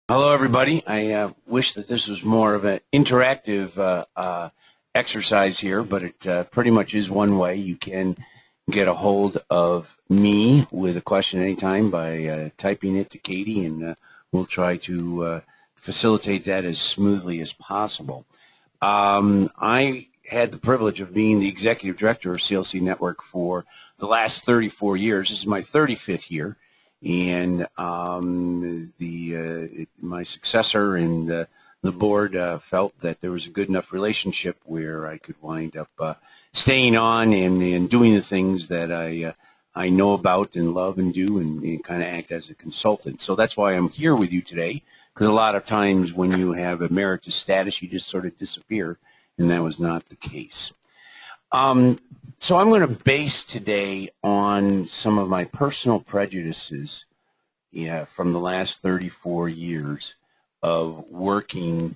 Hello, everybody. I wish that this was more of an interactive exercise here, but it pretty much is one way. You can get a hold of me with a question anytime by typing it to Katie, and we'll try to facilitate that as smoothly as possible. I had the privilege of being the executive director of CLC Network for the last 34 years. This is my 35th year. And my successor and the board felt that there was a good enough relationship where I could wind up staying on and doing the things that I know about and love and do and kind of act as a consultant. So that's why I'm here with you today, because a lot of times when you have emeritus status, you just sort of disappear, and that was not the case. So I'm going to base today on some of my personal prejudices from the last 34 years of working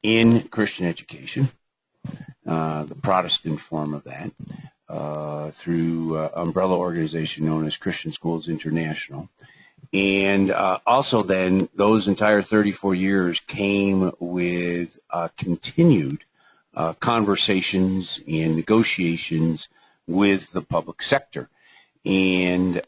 in Christian education, the Protestant form of that, through an umbrella organization known as Christian Schools International. And also then those entire 34 years came with continued conversations and negotiations with the public sector. And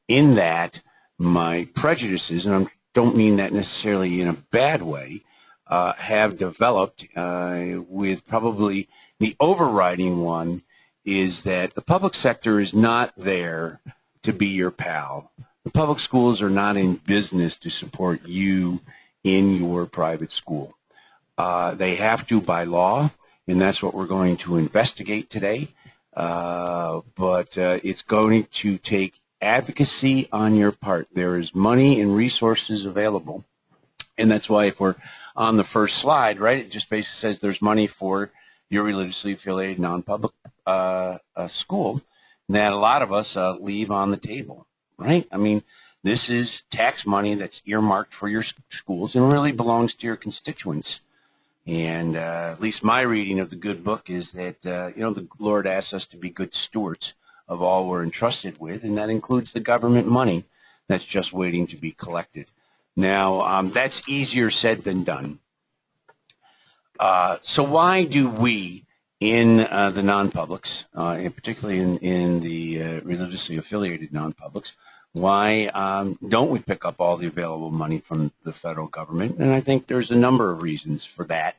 in that, my prejudices, and I don't mean that necessarily in a bad way, have developed with probably the overriding one is that the public sector is not there to be your pal. The public schools are not in business to support you in your private school. They have to by law, and that's what we're going to investigate today. But it's going to take advocacy on your part. There is money and resources available, and that's why if we're on the first slide, right, it just basically says there's money for your religiously affiliated non-public school that a lot of us leave on the table, right? I mean, this is tax money that's earmarked for your schools and really belongs to your constituents. And at least my reading of the good book is that, the Lord asks us to be good stewards of all we're entrusted with, and that includes the government money that's just waiting to be collected. Now, that's easier said than done. So why do we in the non-publics, and particularly in the religiously affiliated non-publics, why don't we pick up all the available money from the federal government? And I think there's a number of reasons for that.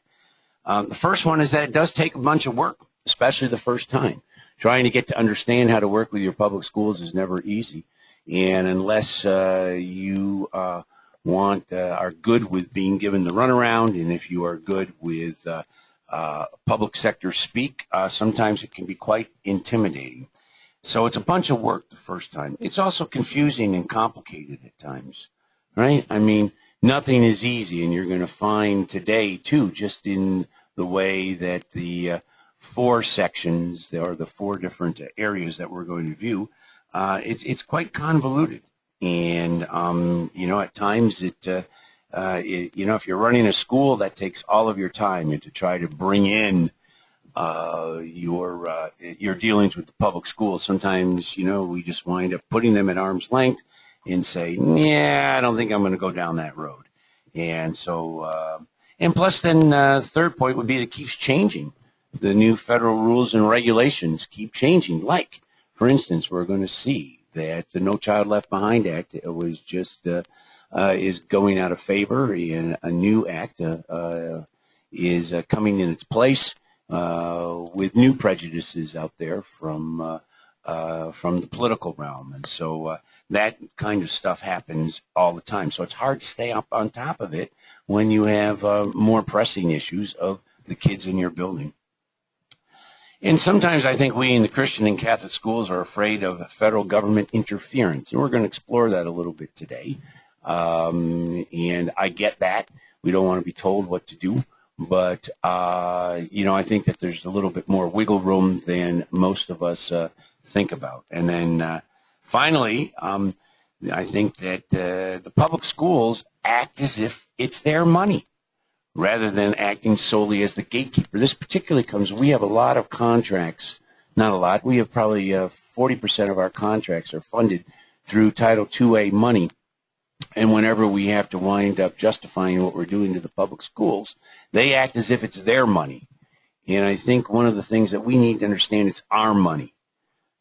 The first one is that it does take a bunch of work, especially the first time. Trying to get to understand how to work with your public schools is never easy. And unless you are good with being given the runaround, and if you are good with public sector speak, sometimes it can be quite intimidating. So it's a bunch of work the first time. It's also confusing and complicated at times, right? I mean, nothing is easy, and you're going to find today, too, just in the way that the four sections, or the four different areas that we're going to view, it's quite convoluted. And, at times if you're running a school, that takes all of your time, and to try to bring in your dealings with the public schools. Sometimes, we just wind up putting them at arm's length and say, yeah, I don't think I'm going to go down that road. And so, and plus then third point would be it keeps changing. The new federal rules and regulations keep changing. Like, for instance, we're going to see that the No Child Left Behind Act was just is going out of favor, and a new act is coming in its place. With new prejudices out there from the political realm. And so that kind of stuff happens all the time. So it's hard to stay up on top of it when you have more pressing issues of the kids in your building. And sometimes I think we in the Christian and Catholic schools are afraid of federal government interference. And we're going to explore that a little bit today. And I get that. We don't want to be told what to do. But, I think that there's a little bit more wiggle room than most of us think about. And then finally, I think that the public schools act as if it's their money rather than acting solely as the gatekeeper. This particularly we have a lot of contracts, not a lot, we have probably 40% of our contracts are funded through Title IIA money. And whenever we have to wind up justifying what we're doing to the public schools, they act as if it's their money. And I think one of the things that we need to understand is our money,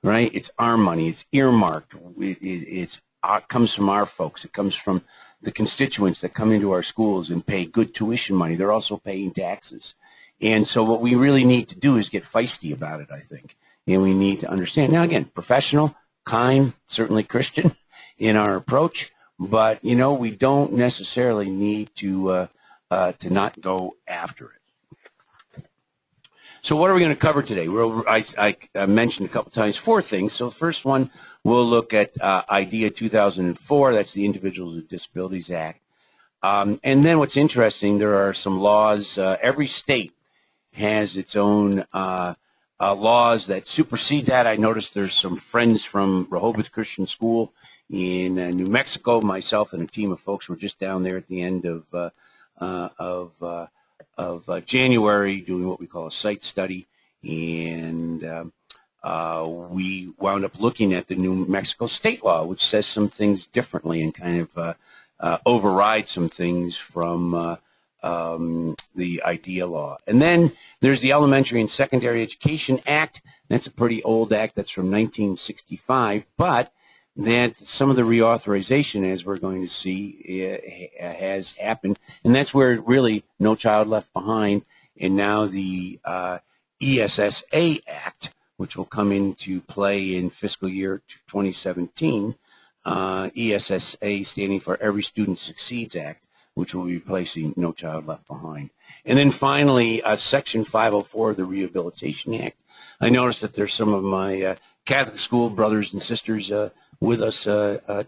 right? It's our money. It's earmarked. It comes from our folks. It comes from the constituents that come into our schools and pay good tuition money. They're also paying taxes. And so what we really need to do is get feisty about it, I think. And we need to understand. Now, again, professional, kind, certainly Christian in our approach. But, you know, we don't necessarily need to not go after it. So what are we going to cover today? I mentioned a couple times 4 things. So the first one, we'll look at IDEA 2004. That's the Individuals with Disabilities Act. And then what's interesting, there are some laws. Every state has its own laws that supersede that. I noticed there's some friends from Rehoboth Christian School in New Mexico. Myself and a team of folks were just down there at the end of January doing what we call a site study, and we wound up looking at the New Mexico state law, which says some things differently and kind of overrides some things from the IDEA law. And then there's the Elementary and Secondary Education Act. That's a pretty old act. That's from 1965, but that some of the reauthorization, as we're going to see, has happened, and that's where really No Child Left Behind, and now the ESSA Act, which will come into play in fiscal year 2017, ESSA standing for Every Student Succeeds Act, which will be replacing No Child Left Behind. And then finally, Section 504 of the Rehabilitation Act. I noticed that there's some of my Catholic school brothers and sisters with us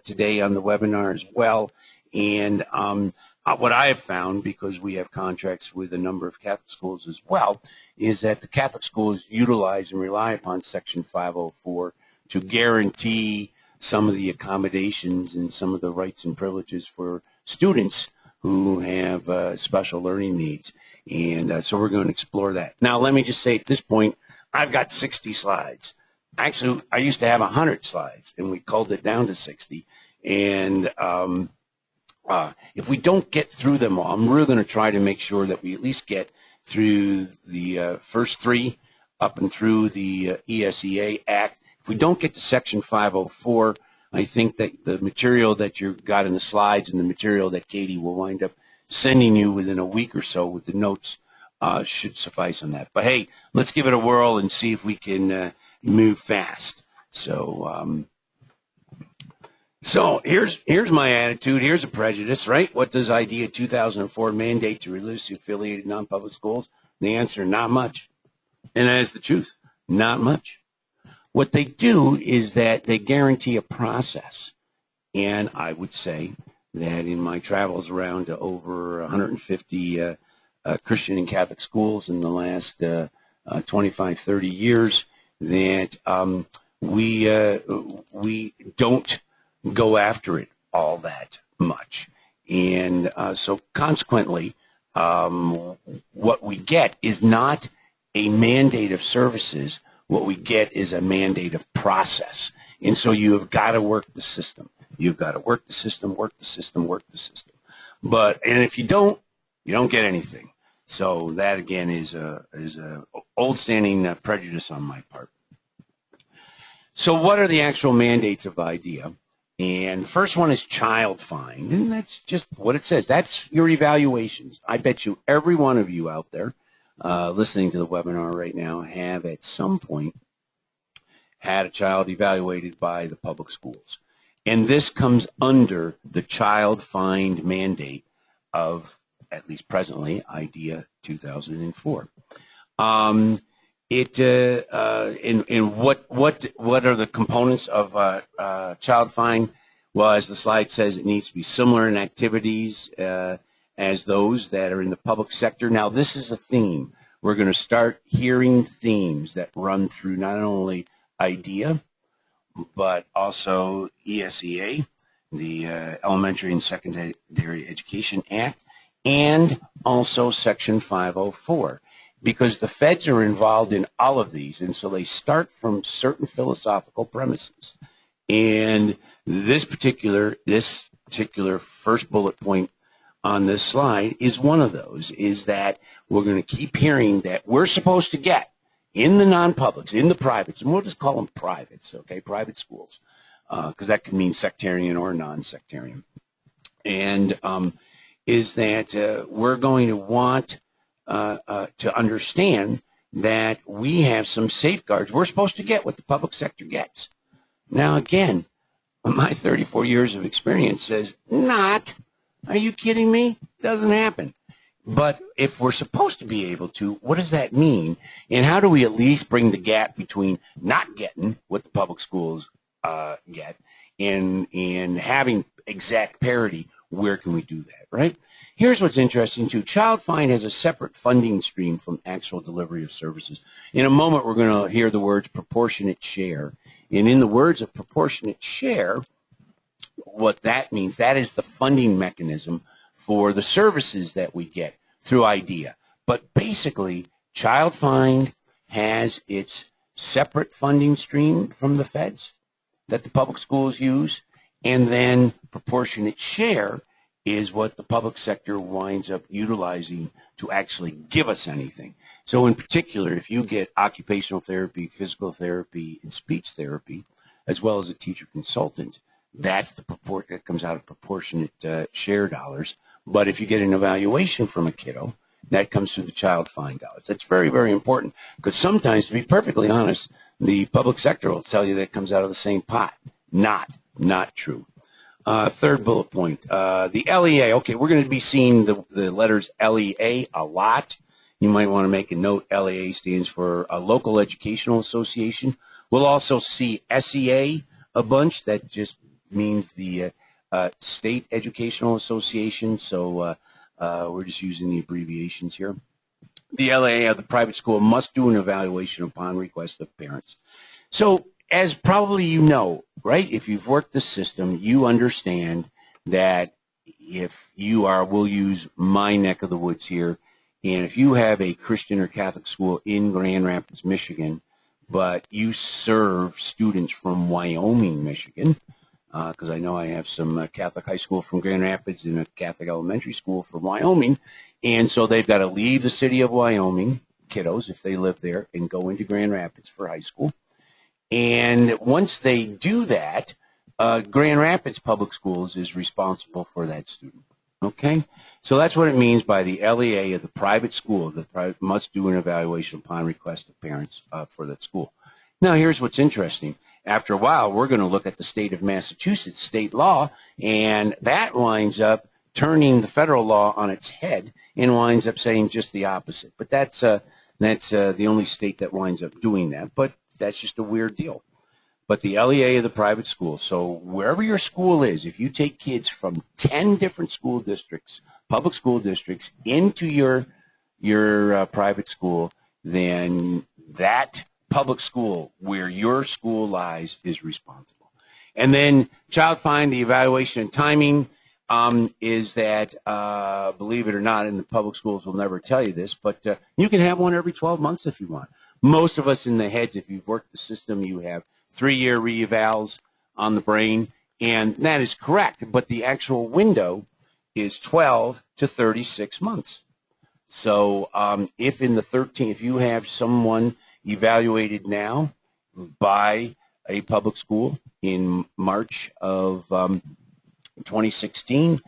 today on the webinar as well. And what I have found, because we have contracts with a number of Catholic schools as well, is that the Catholic schools utilize and rely upon Section 504 to guarantee some of the accommodations and some of the rights and privileges for students who have special learning needs. And so we're going to explore that. Now, let me just say at this point, I've got 60 slides. Actually, I used to have 100 slides, and we culled it down to 60. And if we don't get through them all, I'm really going to try to make sure that we at least get through the first 3 up and through the ESEA Act. If we don't get to Section 504, I think that the material that you got in the slides and the material that Katie will wind up sending you within a week or so with the notes should suffice on that. But hey, let's give it a whirl and see if we can move fast. So here's my attitude. Here's a prejudice, right? What does IDEA 2004 mandate to religiously affiliated non-public schools? The answer, not much. And that is the truth, not much. What they do is that they guarantee a process. And I would say that in my travels around to over 150 Christian and Catholic schools in the last 25, 30 years, that we don't go after it all that much. And so consequently, what we get is not a mandate of services. What we get is a mandate of process. And so you have got to work the system. You've got to work the system, work the system, work the system. And if you don't get anything. So that again is a old standing prejudice on my part. So what are the actual mandates of IDEA? And the first one is child find, and that's just what it says. That's your evaluations. I bet you every one of you out there listening to the webinar right now have at some point had a child evaluated by the public schools. And this comes under the child find mandate of, at least presently, IDEA 2004. And what are the components of child find? Well, as the slide says, it needs to be similar in activities as those that are in the public sector. Now, this is a theme. We're going to start hearing themes that run through not only IDEA, but also ESEA, the Elementary and Secondary Education Act, and also Section 504. Because the feds are involved in all of these, and so they start from certain philosophical premises. And this particular particular first bullet point on this slide is one of those, is that we're going to keep hearing that we're supposed to get in the non-publics, in the privates, and we'll just call them privates, okay, private schools, because that can mean sectarian or non-sectarian, and is that we're going to want to understand that we have some safeguards. We're supposed to get what the public sector gets. Now, again, my 34 years of experience says not. Are you kidding me? Doesn't happen. But if we're supposed to be able to, what does that mean? And how do we at least bring the gap between not getting what the public schools get and having exact parity? Where can we do that, right? Here's what's interesting, too. Child Find has a separate funding stream from actual delivery of services. In a moment, we're going to hear the words proportionate share. And in the words of proportionate share, what that means, that is the funding mechanism for the services that we get through IDEA. But basically, Child Find has its separate funding stream from the feds that the public schools use, and then proportionate share is what the public sector winds up utilizing to actually give us anything. So in particular, if you get occupational therapy, physical therapy, and speech therapy, as well as a teacher consultant, that's the purport that comes out of proportionate share dollars. But if you get an evaluation from a kiddo, that comes through the Child Find dollars. That's very, very important, because sometimes, to be perfectly honest, the public sector will tell you that it comes out of the same pot. Not true. Third bullet point, the LEA. Okay, we're going to be seeing the letters LEA a lot. You might want to make a note. LEA stands for a Local Educational Association. We'll also see SEA a bunch. That just means the State Educational Association. So we're just using the abbreviations here. The LEA of the private school must do an evaluation upon request of parents. So as probably you know, right, if you've worked the system, you understand that if you are, we'll use my neck of the woods here, and if you have a Christian or Catholic school in Grand Rapids, Michigan, but you serve students from Wyoming, Michigan, because I know I have some Catholic high school from Grand Rapids and a Catholic elementary school from Wyoming, and so they've got to leave the city of Wyoming, kiddos, if they live there, and go into Grand Rapids for high school. And once they do that, Grand Rapids Public Schools is responsible for that student. Okay? So that's what it means by the LEA of the private school. The private must do an evaluation upon request of parents for that school. Now, here's what's interesting. After a while, we're going to look at the state of Massachusetts state law, and that winds up turning the federal law on its head and winds up saying just the opposite. But that's the only state that winds up doing that. But that's just a weird deal. But the LEA of the private school, so wherever your school is, if you take kids from 10 different school districts, public school districts, into your private school, then that public school where your school lies is responsible. And then Child Find, the evaluation and timing is that, believe it or not, in the public schools will never tell you this, but you can have one every 12 months if you want. Most of us in the heads, if you've worked the system, you have 3-year re-evals on the brain, and that is correct, but the actual window is 12 to 36 months. So if you have someone evaluated now by a public school in March of 2016,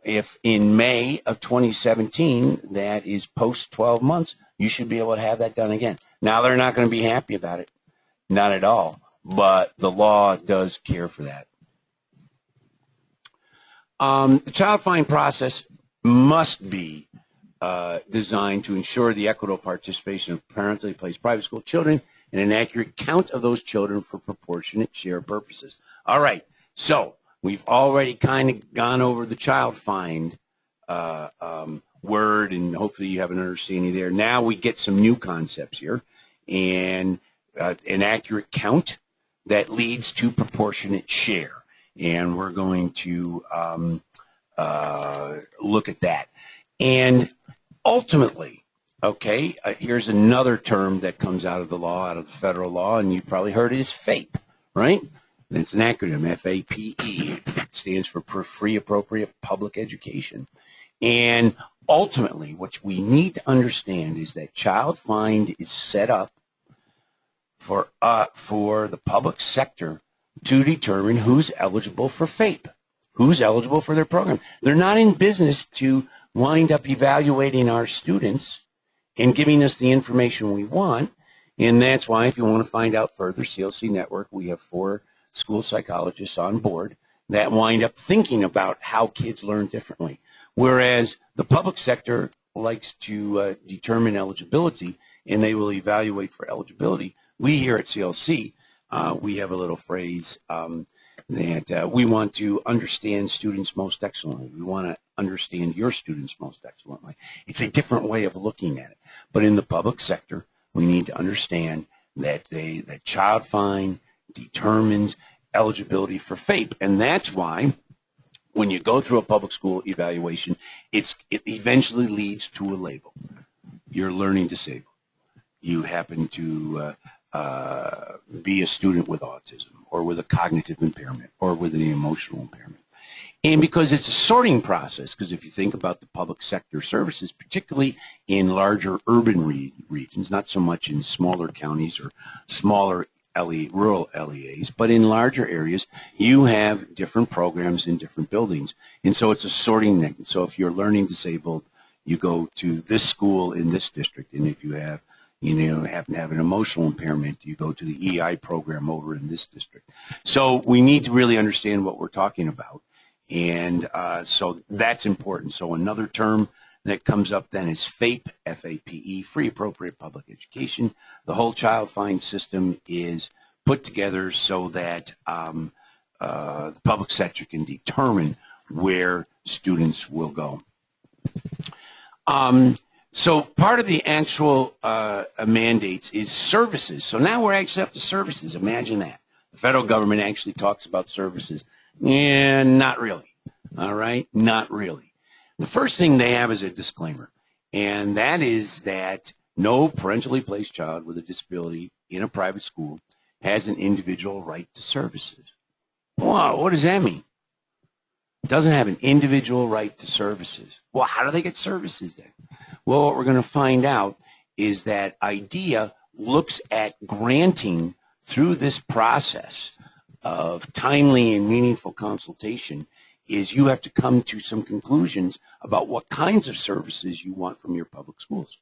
if in May of 2017, that is post 12 months, you should be able to have that done again. Now, they're not going to be happy about it, not at all, but the law does care for that. The Child Find process must be designed to ensure the equitable participation of parentally placed private school children and an accurate count of those children for proportionate share purposes. All right, so we've already kind of gone over the Child Find word, and hopefully you have an understanding there. Now we get some new concepts here, and an accurate count that leads to proportionate share, and we're going to look at that. And ultimately, okay, here's another term that comes out of the law, out of the federal law, and you've probably heard it is FAPE, right? It's an acronym, FAPE. It stands for Free Appropriate Public Education. And ultimately, what we need to understand is that Child Find is set up for the public sector to determine who's eligible for FAPE, who's eligible for their program. They're not in business to wind up evaluating our students and giving us the information we want. And that's why, if you want to find out further, CLC Network, we have 4 school psychologists on board that wind up thinking about how kids learn differently. Whereas the public sector likes to determine eligibility, and they will evaluate for eligibility. We here at CLC, we have a little phrase that we want to understand students most excellently. We want to understand your students most excellently. It's a different way of looking at it. But in the public sector, we need to understand that Child Find determines eligibility for FAPE. And that's why when you go through a public school evaluation, it eventually leads to a label. You're learning disabled. You happen to be a student with autism or with a cognitive impairment or with an emotional impairment. And because it's a sorting process, because if you think about the public sector services, particularly in larger urban regions, not so much in smaller counties or smaller rural LEAs, but in larger areas, you have different programs in different buildings. And so it's a sorting thing. So if you're learning disabled, you go to this school in this district. And if you have, happen to have an emotional impairment, you go to the EI program over in this district. So we need to really understand what we're talking about. And so that's important. So another term that comes up then is FAPE, F-A-P-E, Free Appropriate Public Education. The whole Child Find system is put together so that the public sector can determine where students will go. So part of the actual mandates is services. So now we're actually up to services. Imagine that. The federal government actually talks about services. Yeah, not really. All right, not really. The first thing they have is a disclaimer, and that is that no parentally placed child with a disability in a private school has an individual right to services. Wow, what does that mean? Doesn't have an individual right to services. Well, how do they get services then? Well, what we're going to find out is that IDEA looks at granting through this process of timely and meaningful consultation is you have to come to some conclusions about what kinds of services you want from your public schools.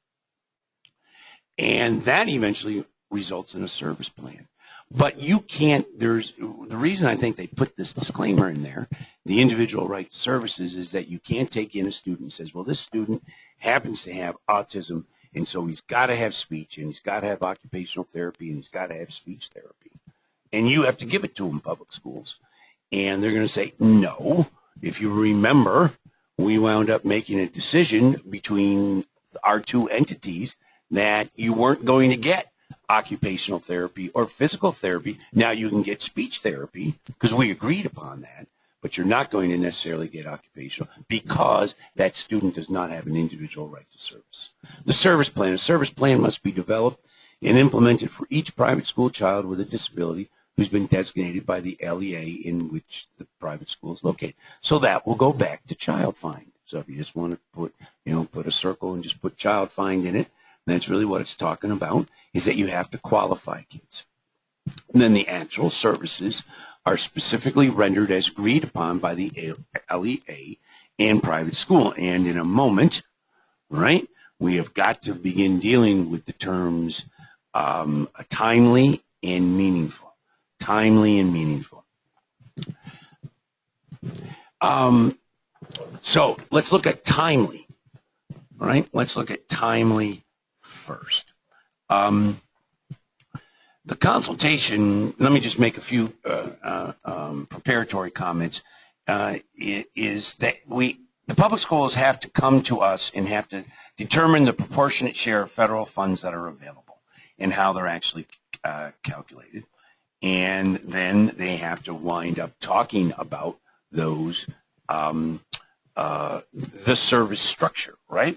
And that eventually results in a service plan. But you can't, the reason I think they put this disclaimer in there, the individual right to services, is that you can't take in a student and says, well, this student happens to have autism, and so he's got to have speech, and he's got to have occupational therapy, and he's got to have speech therapy. And you have to give it to them in public schools. And they're going to say, no. If you remember, we wound up making a decision between our 2 entities that you weren't going to get occupational therapy or physical therapy. Now you can get speech therapy because we agreed upon that, but you're not going to necessarily get occupational because that student does not have an individual right to service. The service plan. A service plan must be developed and implemented for each private school child with a disability who's been designated by the LEA in which the private school is located. So that will go back to Child Find. So if you just want to put a circle and just put Child Find in it, that's really what it's talking about, is that you have to qualify kids. And then the actual services are specifically rendered as agreed upon by the LEA and private school. And in a moment, right, we have got to begin dealing with the terms timely and meaningful. Timely and meaningful. So let's look at timely. All right, let's look at timely first. The consultation, let me just make a few preparatory comments, is that the public schools have to come to us and have to determine the proportionate share of federal funds that are available and how they're actually calculated. And then they have to wind up talking about those, the service structure, right?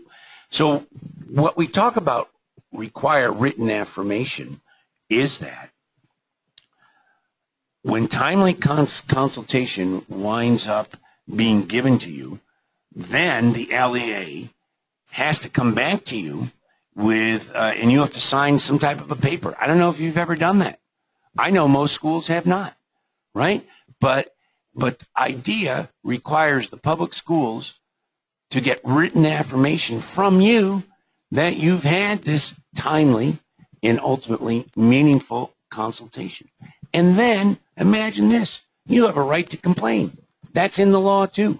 So what we talk about require written affirmation is that When timely consultation winds up being given to you, then the LEA has to come back to you with, and you have to sign some type of a paper. I don't know if you've ever done that. I know most schools have not, right? But IDEA requires the public schools to get written affirmation from you that you've had this timely and ultimately meaningful consultation. And then imagine this, you have a right to complain. That's in the law too,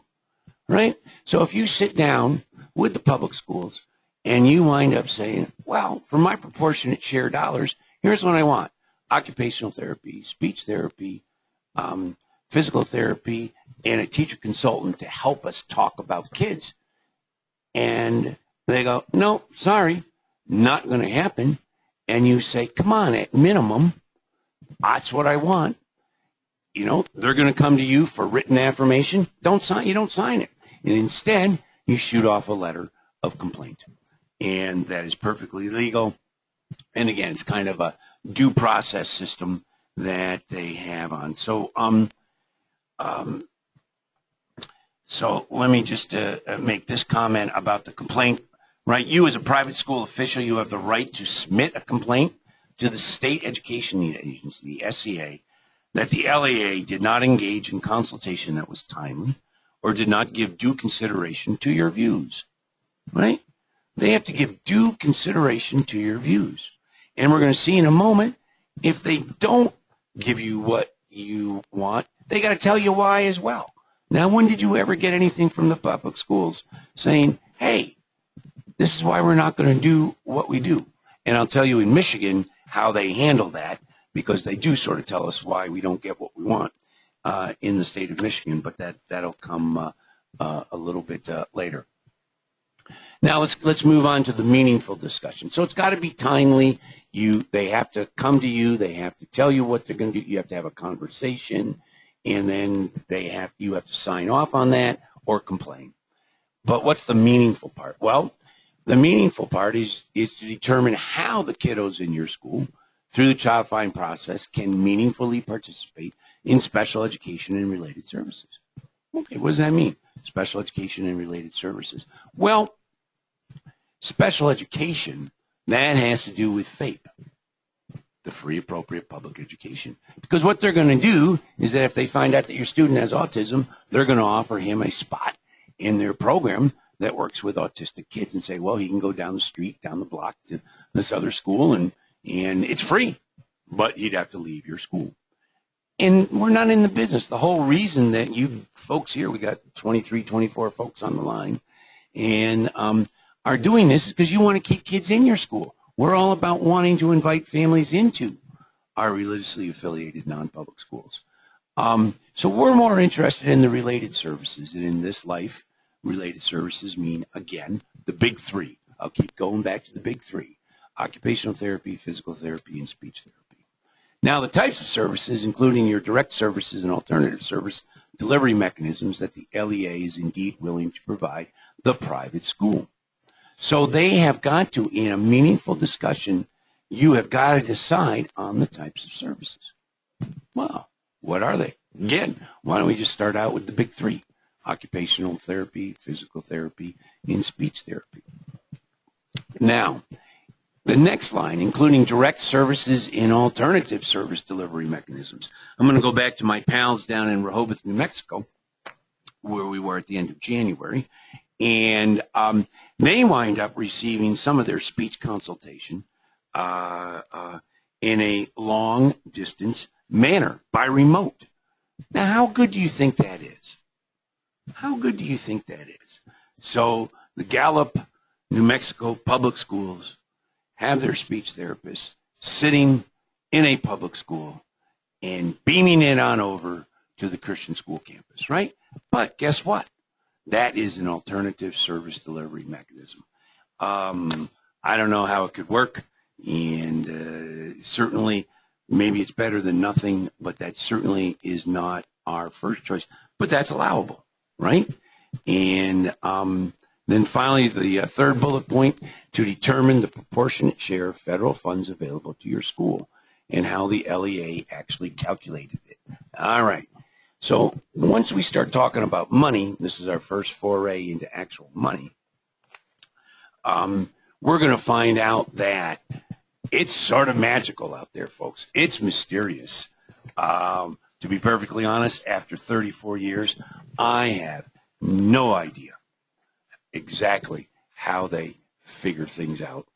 right? So if you sit down with the public schools and you wind up saying, well, for my proportionate share dollars, here's what I want: occupational therapy, speech therapy, physical therapy, and a teacher consultant to help us talk about kids. And they go, no, sorry, not going to happen. And you say, come on, at minimum, that's what I want. You know, they're going to come to you for written affirmation. You don't sign it. And instead, you shoot off a letter of complaint. And that is perfectly legal. And again, it's kind of a due process system that they have on. So, so let me just make this comment about the complaint. Right, you as a private school official, you have the right to submit a complaint to the State Education Agency, the SEA, that the LEA did not engage in consultation that was timely or did not give due consideration to your views. Right? They have to give due consideration to your views. And we're going to see in a moment, if they don't give you what you want, they got to tell you why as well. Now, when did you ever get anything from the public schools saying, hey, this is why we're not going to do what we do? And I'll tell you in Michigan how they handle that, because they do sort of tell us why we don't get what we want in the state of Michigan, but that'll come a little bit later. Now let's move on to the meaningful discussion. So it's got to be timely. They have to come to you. They have to tell you what they're going to do. You have to have a conversation, and then you have to sign off on that or complain. But what's the meaningful part? Well, the meaningful part is to determine how the kiddos in your school, through the child find process, can meaningfully participate in special education and related services. Okay, what does that mean? Special education and related services. Well, special education, that has to do with FAPE, the free appropriate public education. Because what they're going to do is that if they find out that your student has autism, they're going to offer him a spot in their program that works with autistic kids and say, well, he can go down the street, down the block to this other school, and it's free, but he'd have to leave your school. And we're not in the business. The whole reason that you folks here, we got 23, 24 folks on the line, and are doing this is because you want to keep kids in your school. We're all about wanting to invite families into our religiously affiliated non-public schools. So we're more interested in the related services, and in this life, related services mean, again, the big three. I'll keep going back to the big three: occupational therapy, physical therapy, and speech therapy. Now, the types of services, including your direct services and alternative service delivery mechanisms that the LEA is indeed willing to provide the private school. So they have got to, in a meaningful discussion, you have got to decide on the types of services. Well, what are they? Again, why don't we just start out with the big three: occupational therapy, physical therapy, and speech therapy. Now, the next line, including direct services and alternative service delivery mechanisms. I'm going to go back to my pals down in Rehoboth, New Mexico, where we were at the end of January, and they wind up receiving some of their speech consultation in a long-distance manner by remote. Now, how good do you think that is? How good do you think that is? So the Gallup, New Mexico public schools have their speech therapists sitting in a public school and beaming it on over to the Christian school campus, right? But guess what? That is an alternative service delivery mechanism. I don't know how it could work, and certainly maybe it's better than nothing, but that certainly is not our first choice. But that's allowable, right? And then finally, the third bullet point: to determine the proportionate share of federal funds available to your school. and how the LEA actually calculated it. All right. So once we start talking about money, this is our first foray into actual money, we're going to find out that it's sort of magical out there, folks. It's mysterious. To be perfectly honest, after 34 years, I have no idea exactly how they figure things out.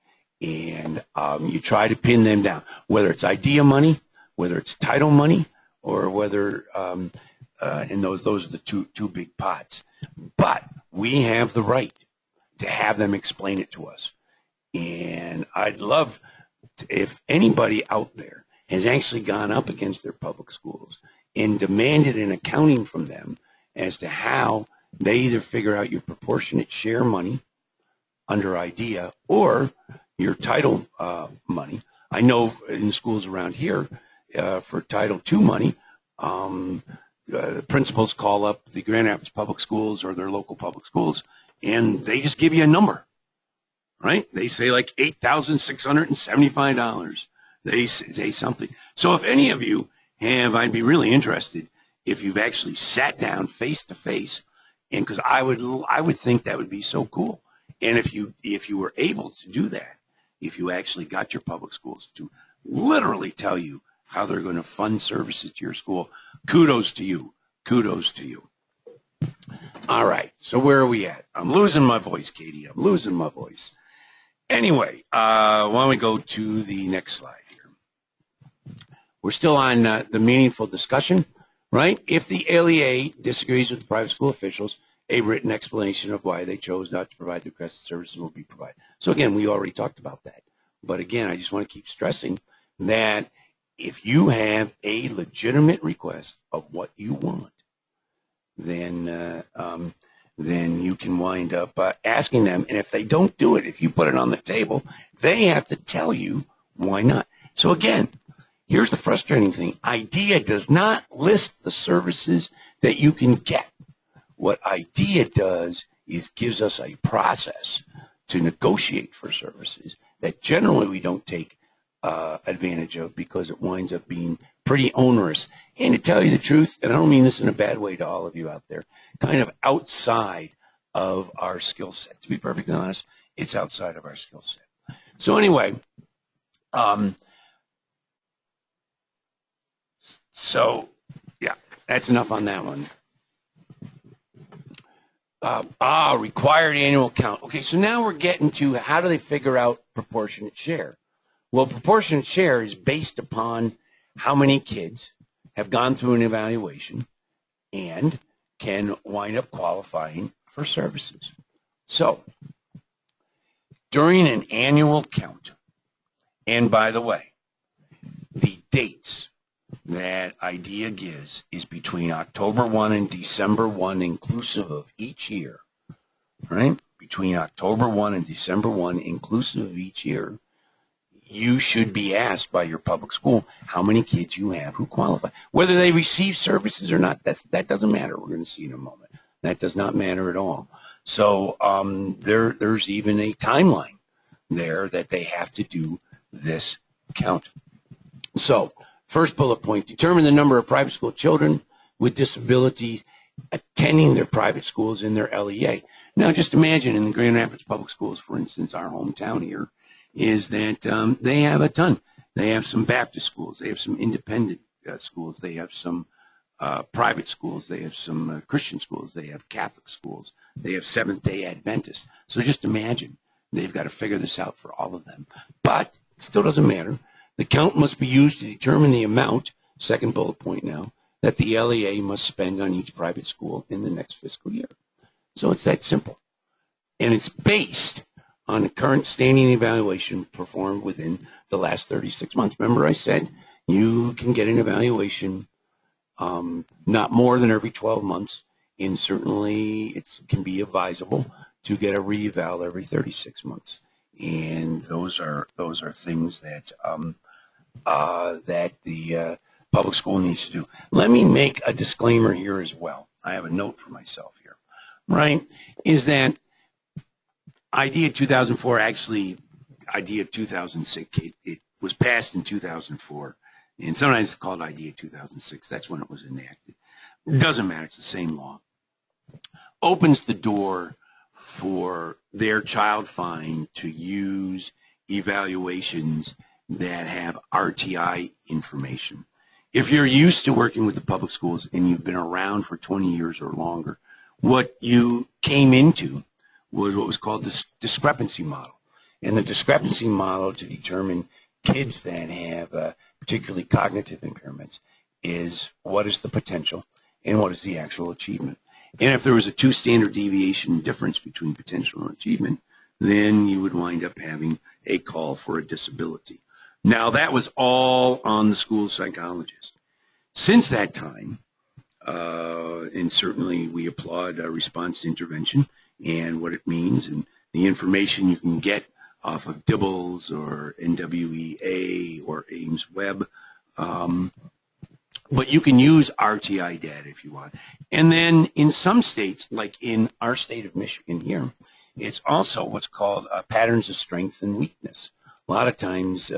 And you try to pin them down, whether it's idea money, whether it's title money, or whether, and those are the two big pots. But we have the right to have them explain it to us. And I'd love to, if anybody out there has actually gone up against their public schools and demanded an accounting from them as to how they either figure out your proportionate share money under IDEA or your title money. I know in schools around here for Title II money, principals call up the Grand Rapids Public Schools or their local public schools, and they just give you a number, right? They say like $8,675. They say something. So if any of you have, I'd be really interested if you've actually sat down face to face, and because I would think that would be so cool. And if you were able to do that, if you actually got your public schools to literally tell you how they're going to fund services to your school, kudos to you. Kudos to you. All right, so where are we at? I'm losing my voice, Katie. I'm losing my voice. Anyway, why don't we go to the next slide here? We're still on the meaningful discussion, right? If the LEA disagrees with the private school officials, a written explanation of why they chose not to provide the requested services will be provided. So again, we already talked about that. But again, I just want to keep stressing that if you have a legitimate request of what you want, then you can wind up asking them. And if they don't do it, if you put it on the table, they have to tell you why not. So again, here's the frustrating thing. IDEA does not list the services that you can get. What IDEA does is gives us a process to negotiate for services that generally we don't take advantage of because it winds up being pretty onerous. And to tell you the truth, and I don't mean this in a bad way to all of you out there, kind of outside of our skill set. To be perfectly honest, it's outside of our skill set. So anyway, so yeah, that's enough on that one. Required annual count. Okay, so now we're getting to how do they figure out proportionate share? Well, proportionate share is based upon how many kids have gone through an evaluation and can wind up qualifying for services. So during an annual count, and by the way, the dates that IDEA gives is between October 1 and December 1 inclusive of each year, right? Between October 1 and December 1 inclusive of each year, you should be asked by your public school how many kids you have who qualify. Whether they receive services or not, that doesn't matter. We're going to see in a moment. That does not matter at all. So there's even a timeline there that they have to do this count. So first bullet point, determine the number of private school children with disabilities attending their private schools in their LEA. Now, just imagine in the Grand Rapids Public Schools, for instance, our hometown here, is that they have a ton. They have some Baptist schools. They have some independent schools. They have some private schools. They have some Christian schools. They have Catholic schools. They have Seventh-day Adventists. So just imagine they've got to figure this out for all of them. But it still doesn't matter. The count must be used to determine the amount, second bullet point now, that the LEA must spend on each private school in the next fiscal year. So it's that simple. And it's based on the current standing evaluation performed within the last 36 months. Remember I said you can get an evaluation not more than every 12 months, and certainly it can be advisable to get a re-eval every 36 months. And those are things that that the public school needs to do. Let me make a disclaimer here as well. I have a note for myself here, right? Is that IDEA 2004 actually, IDEA 2006, it was passed in 2004. and sometimes it's called IDEA 2006. That's when it was enacted. It doesn't matter. It's the same law. Opens the door for their child find to use evaluations that have RTI information. If you're used to working with the public schools and you've been around for 20 years or longer, what you came into was what was called the discrepancy model. And the discrepancy model to determine kids that have particularly cognitive impairments is what is the potential and what is the actual achievement. And if there was a 2 standard deviation difference between potential and achievement, then you would wind up having a call for a disability. Now, that was all on the school psychologist. Since that time, and certainly we applaud response to intervention and what it means and the information you can get off of Dibbles or NWEA or Ames Web. But you can use RTI data if you want. And then in some states, like in our state of Michigan here, it's also what's called patterns of strength and weakness. A lot of times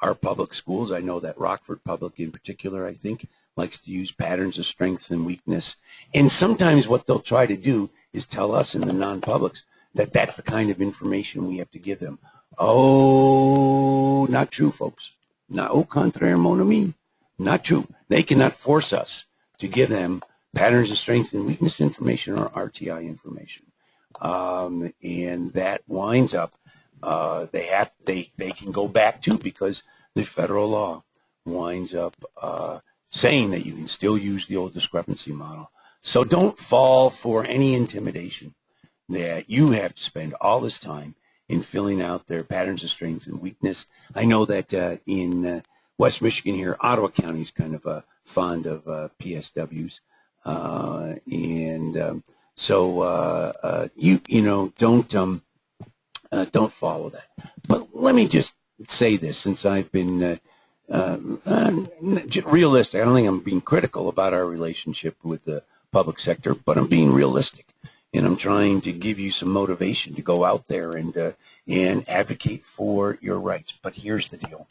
our public schools, I know that Rockford Public in particular, I think, likes to use patterns of strength and weakness. And sometimes what they'll try to do is tell us in the non-publics that that's the kind of information we have to give them. Oh, not true, folks. Not au contraire, mon ami. Not true. They cannot force us to give them patterns of strength and weakness information or RTI information. And that winds up, they can go back to, because the federal law winds up saying that you can still use the old discrepancy model. So don't fall for any intimidation that you have to spend all this time in filling out their patterns of strength and weakness. I know that in West Michigan here, Ottawa County is kind of fond of PSWs, so you know don't follow that. But let me just say this, since I've been realistic. I don't think I'm being critical about our relationship with the public sector, but I'm being realistic, and I'm trying to give you some motivation to go out there and advocate for your rights. But here's the deal: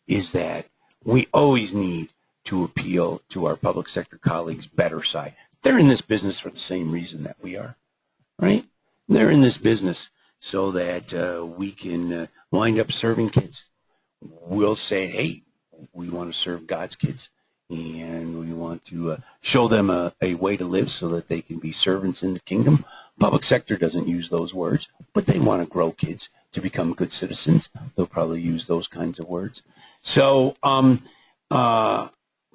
is that we always need to appeal to our public sector colleagues' better side. They're in this business for the same reason that we are, right? They're in this business so that we can wind up serving kids. We'll say, hey, we want to serve God's kids, and we want to show them a way to live so that they can be servants in the kingdom. Public sector doesn't use those words, but they want to grow kids to become good citizens. They'll probably use those kinds of words. So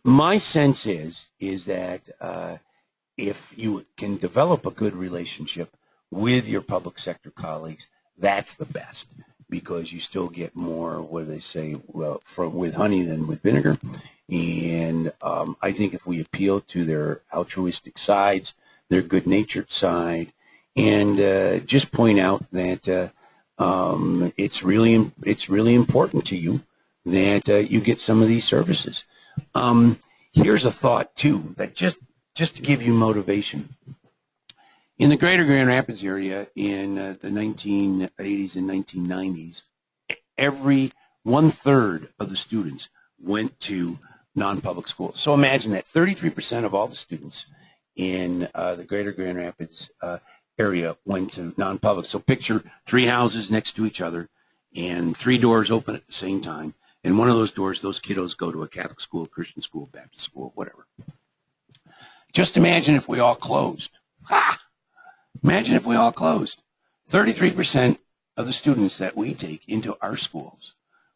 my sense is that if you can develop a good relationship with your public sector colleagues, that's the best, because you still get more, what do they say, well, with honey than with vinegar. And I think if we appeal to their altruistic sides, their good-natured side, and just point out that it's really important to you that you get some of these services. Here's a thought too, that just to give you motivation. In the greater Grand Rapids area in the 1980s and 1990s, every 1/3 of the students went to non-public schools. So imagine that 33% of all the students in the greater Grand Rapids area went to non-public. So picture 3 houses next to each other and 3 doors open at the same time. And one of those doors, those kiddos go to a Catholic school, Christian school, Baptist school, whatever. Just imagine if we all closed. Ha! Imagine if we all closed. 33% of the students that we take into our schools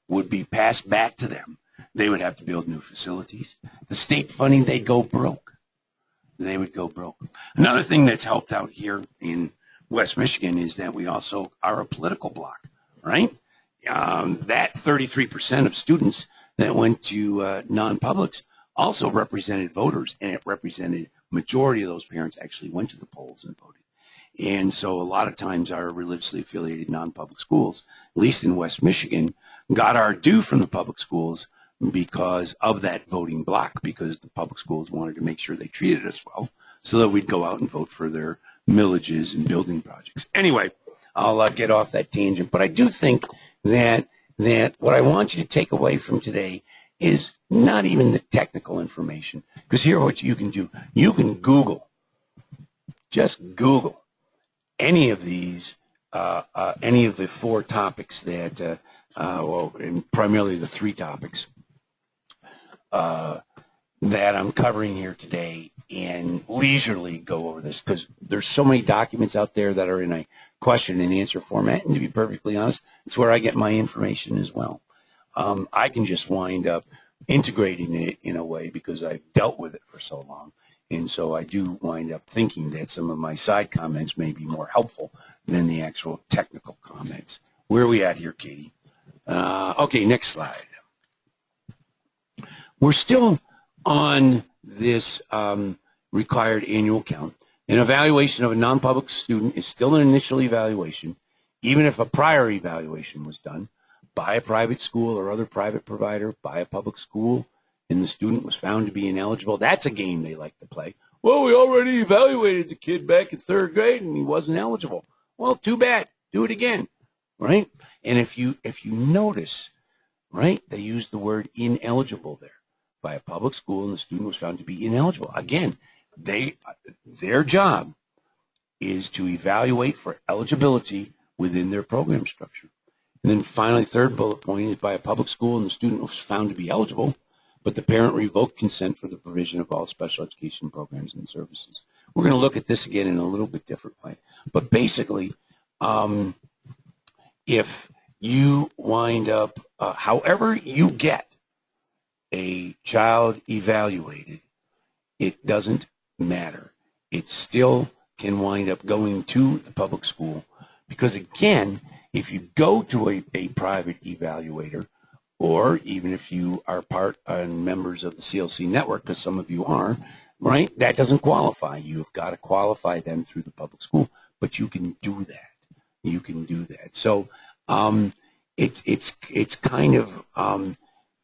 would be passed back to them. They would have to build new facilities. The state funding, they'd go broke. They would go broke. Another thing that's helped out here in West Michigan is that we also are a political bloc, right? That 33% of students that went to non-publics also represented voters, and it represented majority of those parents actually went to the polls and voted. And so a lot of times our religiously affiliated non-public schools, at least in West Michigan, got our due from the public schools because of that voting block, because the public schools wanted to make sure they treated us well so that we'd go out and vote for their millages and building projects. Anyway, I'll get off that tangent, but I do think that what I want you to take away from today is not even the technical information. Because here what you can do, you can Google, just Google any of these, any of the 4 topics that, well, and primarily the 3 topics that I'm covering here today, and leisurely go over this, because there's so many documents out there that are in a question and answer format, and to be perfectly honest, it's where I get my information as well. I can just wind up integrating it in a way because I've dealt with it for so long, and so I do wind up thinking that some of my side comments may be more helpful than the actual technical comments. Where are we at here, Katie? Okay, next slide. We're still on this required annual count. An evaluation of a non-public student is still an initial evaluation, even if a prior evaluation was done by a private school or other private provider, by a public school, and the student was found to be ineligible. That's a game they like to play. Well, we already evaluated the kid back in 3rd grade and he wasn't eligible. Well, too bad. Do it again, right? And if you notice, right, they use the word ineligible there. By a public school, and the student was found to be ineligible. Again, their job is to evaluate for eligibility within their program structure. And then finally, 3rd bullet point is by a public school, and the student was found to be eligible, but the parent revoked consent for the provision of all special education programs and services. We're going to look at this again in a little bit different way. But basically, if you wind up, however you get a child evaluated, it doesn't matter. It still can wind up going to the public school, because again, if you go to a private evaluator, or even if you are part and members of the CLC network, because some of you are, right, that doesn't qualify. You've got to qualify them through the public school, but you can do that. You can do that. So it's kind of,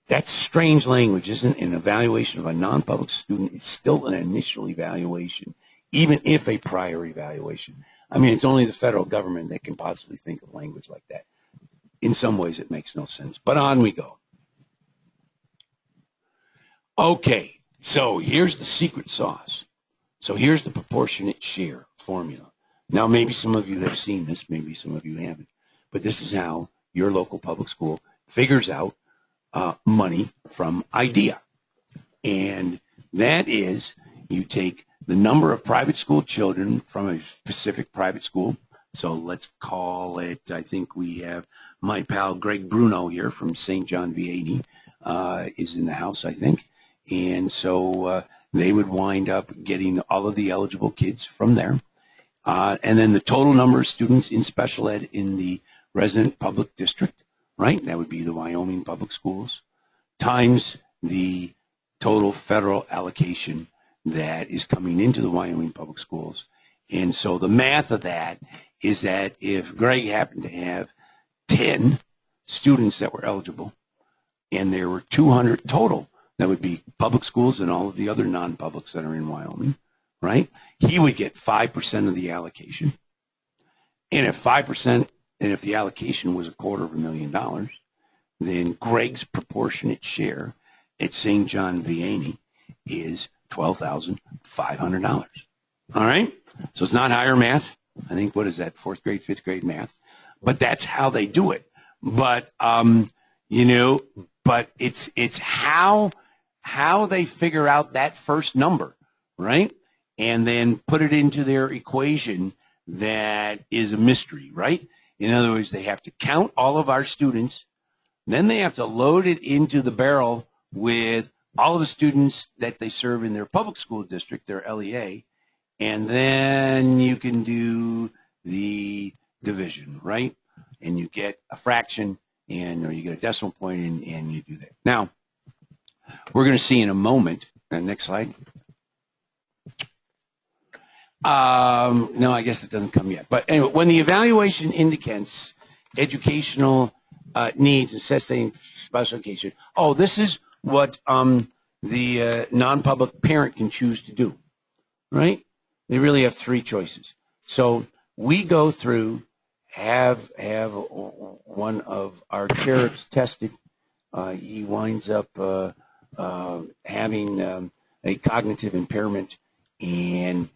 that's strange language, isn't it? An evaluation of a non-public student is still an initial evaluation, even if a prior evaluation. I mean, it's only the federal government that can possibly think of language like that. In some ways, it makes no sense, but on we go. Okay, so here's the secret sauce. So here's the proportionate share formula. Now, maybe some of you have seen this, maybe some of you haven't, but this is how your local public school figures out money from IDEA. And that is, you take the number of private school children from a specific private school. So let's call it, I think we have my pal Greg Bruno here from St. John Vianney is in the house, I think. And so they would wind up getting all of the eligible kids from there. And then the total number of students in special ed in the resident public district, right? That would be the Wyoming public schools, times the total federal allocation that is coming into the Wyoming public schools. And so the math of that is that if Greg happened to have 10 students that were eligible, and there were 200 total, that would be public schools and all of the other non-publics that are in Wyoming, right? He would get 5% of the allocation. And if 5%, and if the allocation was $250,000, then Greg's proportionate share at St. John Vianney is $12,500. All right? So it's not higher math. I think, what is that, 4th grade, 5th grade math? But that's how they do it. But, you know, but it's how they figure out that first number, right? And then put it into their equation that is a mystery, right? In other words, they have to count all of our students, then they have to load it into the barrel with all of the students that they serve in their public school district, their LEA, and then you can do the division, right? And you get a fraction, or you get a decimal point, and you do that. Now, we're going to see in a moment, next slide. No, I guess it doesn't come yet. But anyway, when the evaluation indicates educational needs, necessitating special education, oh, this is what the non-public parent can choose to do, right? They really have 3 choices. So we go through, have one of our carrots tested. He winds up having a cognitive impairment, and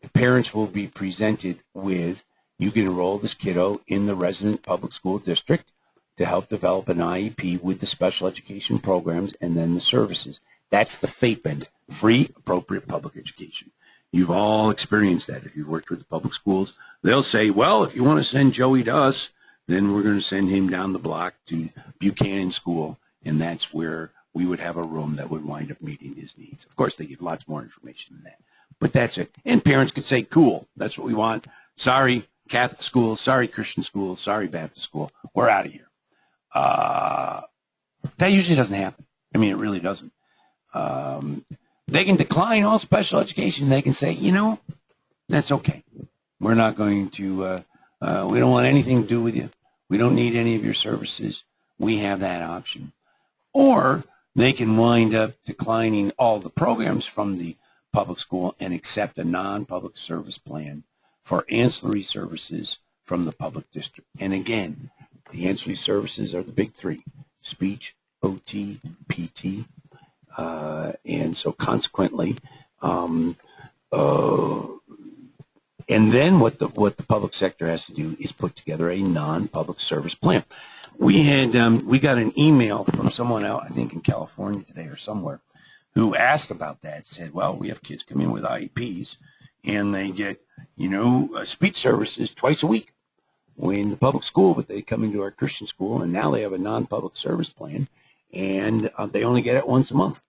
the parents will be presented with, you can enroll this kiddo in the resident public school district to help develop an IEP with the special education programs and then the services. That's the FAPE end, free, appropriate public education. You've all experienced that. If you've worked with the public schools, they'll say, well, if you want to send Joey to us, then we're going to send him down the block to Buchanan School, and that's where we would have a room that would wind up meeting his needs. Of course, they give lots more information than that, but that's it. And parents could say, cool, that's what we want. Sorry, Catholic school, sorry, Christian school, sorry, Baptist school, we're out of here. That usually doesn't happen. I mean, it really doesn't. They can decline all special education. They can say, you know, that's okay. We're not going to, we don't want anything to do with you. We don't need any of your services. We have that option. Or they can wind up declining all the programs from the public school and accept a non-public service plan for ancillary services from the public district. And again, the ancillary services are the big three: speech, OT, PT. And so consequently, and then what the public sector has to do is put together a non-public service plan. We got an email from someone out, I think in California today or somewhere, who asked about that. Said, well, we have kids come in with IEPs and they get, speech services twice a week in the public school, but they come into our Christian school and now they have a non-public service plan, and they only get it once a month.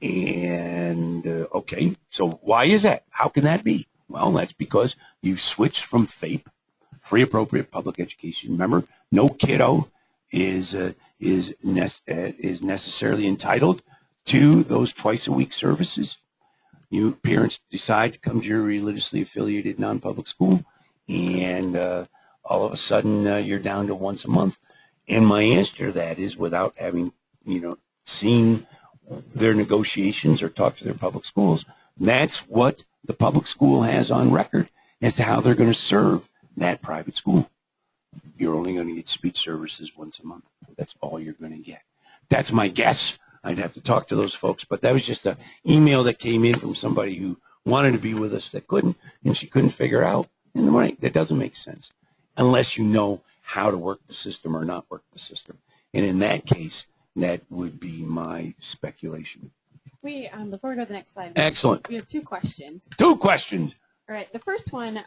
And okay, so why is that? How can that be? Well, that's because you've switched from FAPE, free appropriate public education. Remember, no kiddo is necessarily entitled to those twice a week services. You parents decide to come to your religiously affiliated non-public school, and all of a sudden you're down to once a month. And my answer to that is, without having seen their negotiations or talk to their public schools, that's what the public school has on record as to how they're going to serve that private school. You're only going to get speech services once a month. That's all you're going to get. That's my guess. I'd have to talk to those folks, but that was just an email that came in from somebody who wanted to be with us that couldn't, and she couldn't figure out. In the morning, that doesn't make sense unless you know how to work the system or not work the system. And in that case, that would be my speculation. Before we go to the next slide, excellent. We have two questions. Two questions. All right. The first one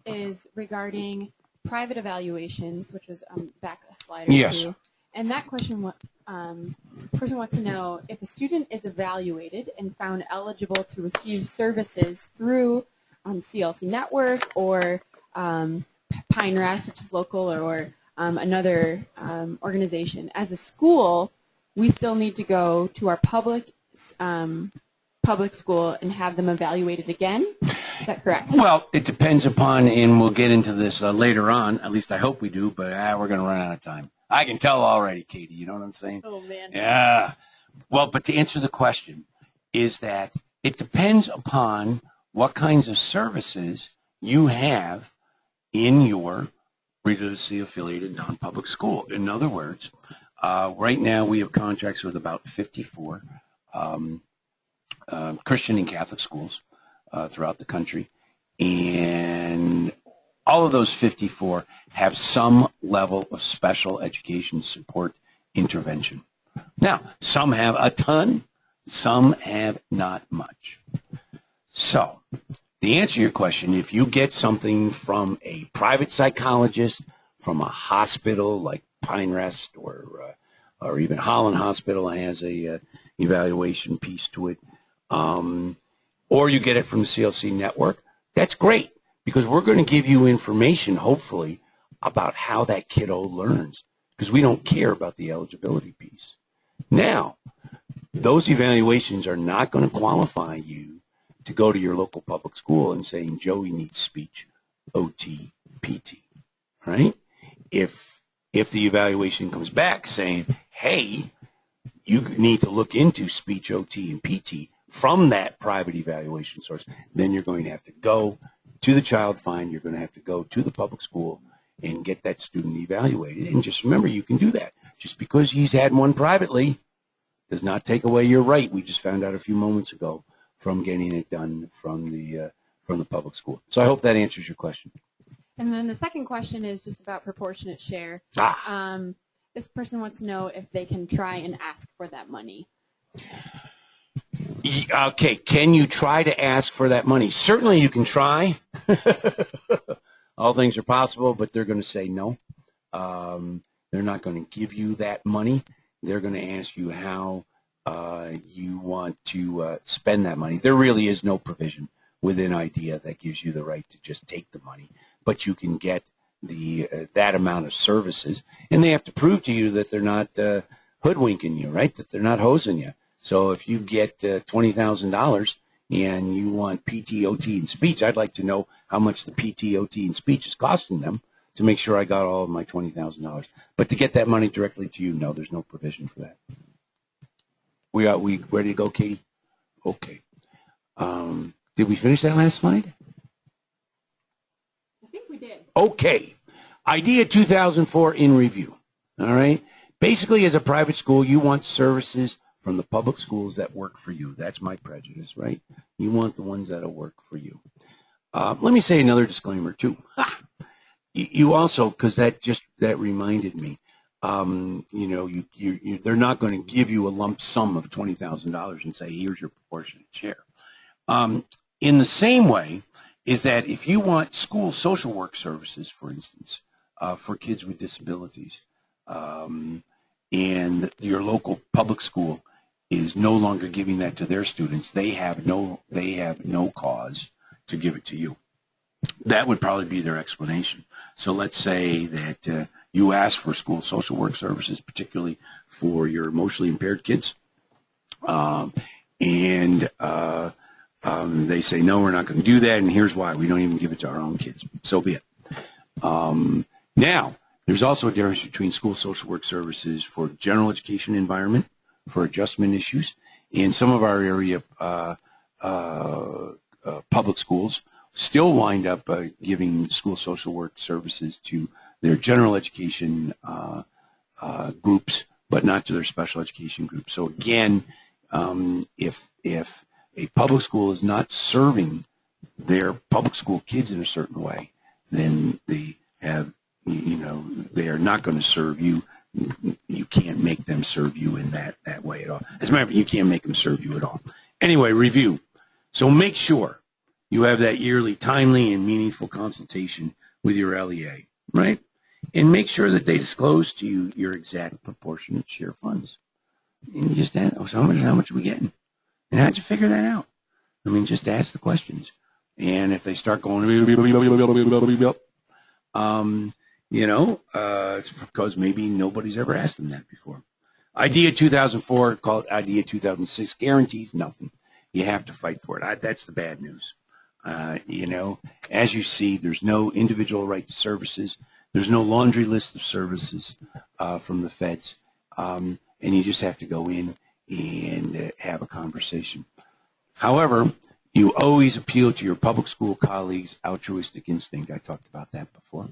is regarding private evaluations, which was back a slide or yes. two. And that question, person wants to know if a student is evaluated and found eligible to receive services through CLC Network or Pine Rest, which is local, or another organization. As a school, we still need to go to our public school and have them evaluated again. Is that correct? Well, it depends upon, and we'll get into this later on. At least I hope we do, but we're going to run out of time. I can tell already, Katie. You know what I'm saying? Oh, man. Yeah. Well, but to answer the question is that it depends upon what kinds of services you have in your religiously affiliated non-public school. In other words, right now we have contracts with about 54 Christian and Catholic schools throughout the country, and all of those 54 have some level of special education support intervention. Now, some have a ton, some have not much. So, the answer to your question, if you get something from a private psychologist, from a hospital like Pine Rest or even Holland Hospital has a evaluation piece to it, or you get it from the CLC Network, that's great, because we're going to give you information, hopefully, about how that kiddo learns, because we don't care about the eligibility piece. Now, those evaluations are not going to qualify you to go to your local public school and saying, Joey needs speech, OT, PT, right? If the evaluation comes back saying, hey, you need to look into speech, OT, and PT from that private evaluation source, then you're going to have to go to the child find, you're going to have to go to the public school and get that student evaluated. And just remember, you can do that. Just because he's had one privately Does not take away your right. We just found out a few moments ago from getting it done from the public school. So I hope that answers your question. And then the second question is just about proportionate share. This person wants to know if they can try and ask for that money. Okay, can you try to ask for that money? Certainly you can try. All things are possible, but they're going to say no. They're not going to give you that money. They're going to ask you how you want to spend that money. There really is no provision within IDEA that gives you the right to just take the money, but you can get that amount of services, and they have to prove to you that they're not hoodwinking you, right? That they're not hosing you. So if you get $20,000 and you want PT, OT, and speech, I'd like to know how much the PT, OT, and speech is costing them to make sure I got all of my $20,000. But to get that money directly to you, no, there's no provision for that. We ready to go, Katie? Okay. Did we finish that last slide? I think we did. Okay. IDEA 2004 in review. All right. Basically, as a private school, you want services from the public schools that work for you. That's my prejudice, right? You want the ones that'll work for you. Let me say another disclaimer too. You also, because that reminded me, they're not going to give you a lump sum of $20,000 and say, here's your proportionate share. In the same way is that if you want school social work services, for instance, for kids with disabilities, and your local public school is no longer giving that to their students, they have no cause to give it to you. That would probably be their explanation. So let's say that you ask for school social work services, particularly for your emotionally impaired kids, and they say, no, we're not going to do that, and here's why. We don't even give it to our own kids. So be it. Now, there's also a difference between school social work services for general education environment, for adjustment issues. In some of our area public schools still wind up giving school social work services to their general education groups, but not to their special education groups. So again, if a public school is not serving their public school kids in a certain way, then they have, they are not going to serve you. You can't make them serve you in that way at all. As a matter of fact, you can't make them serve you at all. Anyway, review. So make sure you have that yearly, timely, and meaningful consultation with your LEA, right? And make sure that they disclose to you your exact proportionate share funds. And you just ask, oh, so how much are we getting? And how'd you figure that out? I mean, just ask the questions. And if they start going, it's because maybe nobody's ever asked them that before. IDEA 2004, called IDEA 2006, guarantees nothing. You have to fight for it. That's the bad news. As you see, there's no individual right to services. There's no laundry list of services from the feds. And you just have to go in and have a conversation. However, you always appeal to your public school colleagues' altruistic instinct. I talked about that before.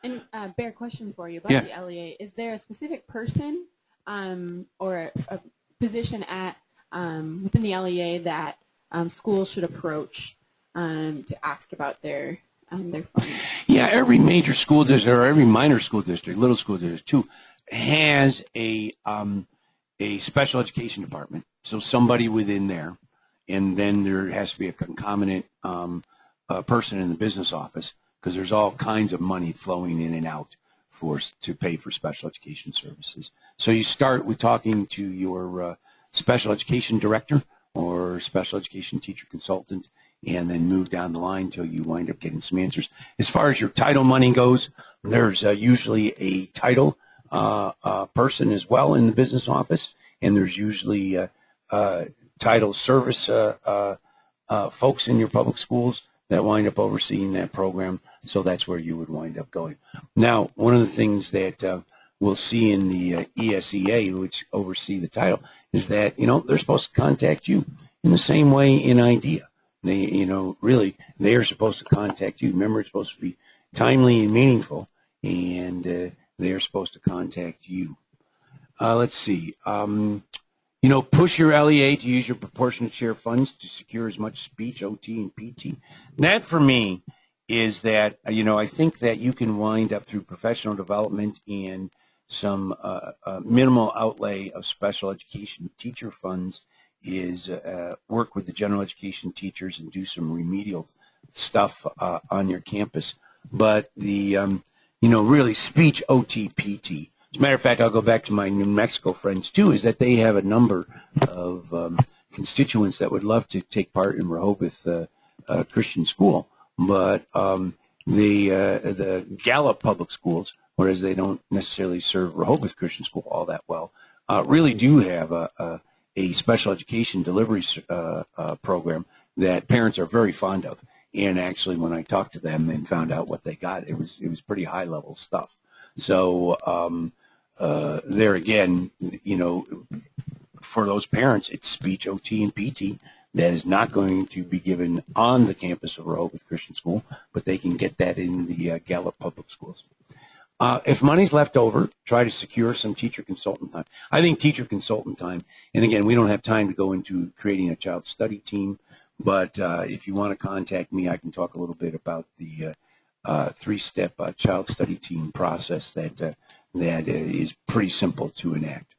And Bear, question for you about the LEA. Is there a specific person or a position at within the LEA that schools should approach to ask about their funds? Yeah, every major school district or every minor school district, little school district too, has a special education department. So somebody within there, and then there has to be a concomitant person in the business office, because there's all kinds of money flowing in and out to pay for special education services. So you start with talking to your special education director or special education teacher consultant, and then move down the line until you wind up getting some answers. As far as your title money goes, there's usually a title person as well in the business office, and there's usually title service folks in your public schools that wind up overseeing that program. So that's where you would wind up going. Now, one of the things that we'll see in the ESEA, which oversee the title, is that, they're supposed to contact you in the same way in IDEA. They, really, they are supposed to contact you. Remember, it's supposed to be timely and meaningful, and they are supposed to contact you. Let's see. Push your LEA to use your proportionate share funds to secure as much speech, OT, and PT. That, for me, is that, I think that you can wind up through professional development and some minimal outlay of special education teacher funds is work with the general education teachers and do some remedial stuff on your campus. But really speech, OT, PT. As a matter of fact, I'll go back to my New Mexico friends, too, is that they have a number of constituents that would love to take part in Rehoboth Christian School. But the Gallup Public Schools, whereas they don't necessarily serve Rehoboth Christian School all that well, really do have a special education delivery program that parents are very fond of. And actually, when I talked to them and found out what they got, it was pretty high-level stuff. So there again, for those parents, it's speech, OT, and PT that is not going to be given on the campus of Rehoboth Christian School, but they can get that in the Gallup Public Schools. If money's left over, try to secure some teacher consultant time. I think teacher consultant time, and again, we don't have time to go into creating a child study team, but if you want to contact me, I can talk a little bit about the three-step child study team process that is pretty simple to enact.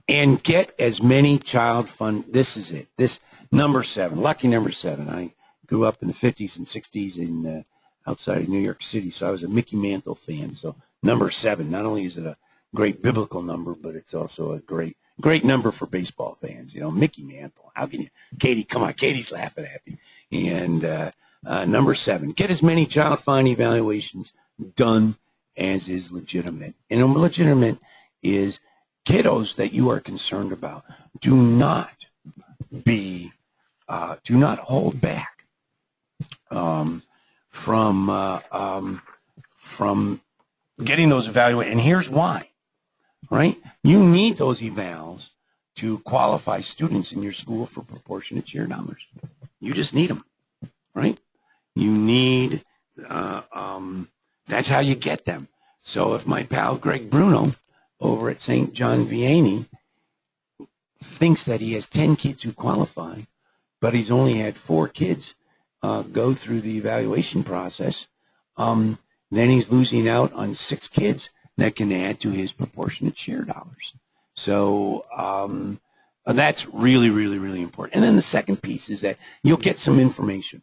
And get as many child fund. This is it. This number 7, lucky number 7. I grew up in the 50s and 60s in outside of New York City, so I was a Mickey Mantle fan. So number 7, not only is it a great biblical number, but it's also a great number for baseball fans. Mickey Mantle. How can you, Katie? Come on, Katie's laughing at me. And number 7, get as many child fund evaluations done as is legitimate. And legitimate is kiddos that you are concerned about. Do not hold back from getting those evaluated. And here's why, right? You need those evals to qualify students in your school for proportionate share dollars. You just need them, right? You need, that's how you get them. So if my pal Greg Bruno over at St. John Vianney thinks that he has 10 kids who qualify, but he's only had 4 kids go through the evaluation process, then he's losing out on 6 kids that can add to his proportionate share dollars. So that's really, really, really important. And then the second piece is that you'll get some information,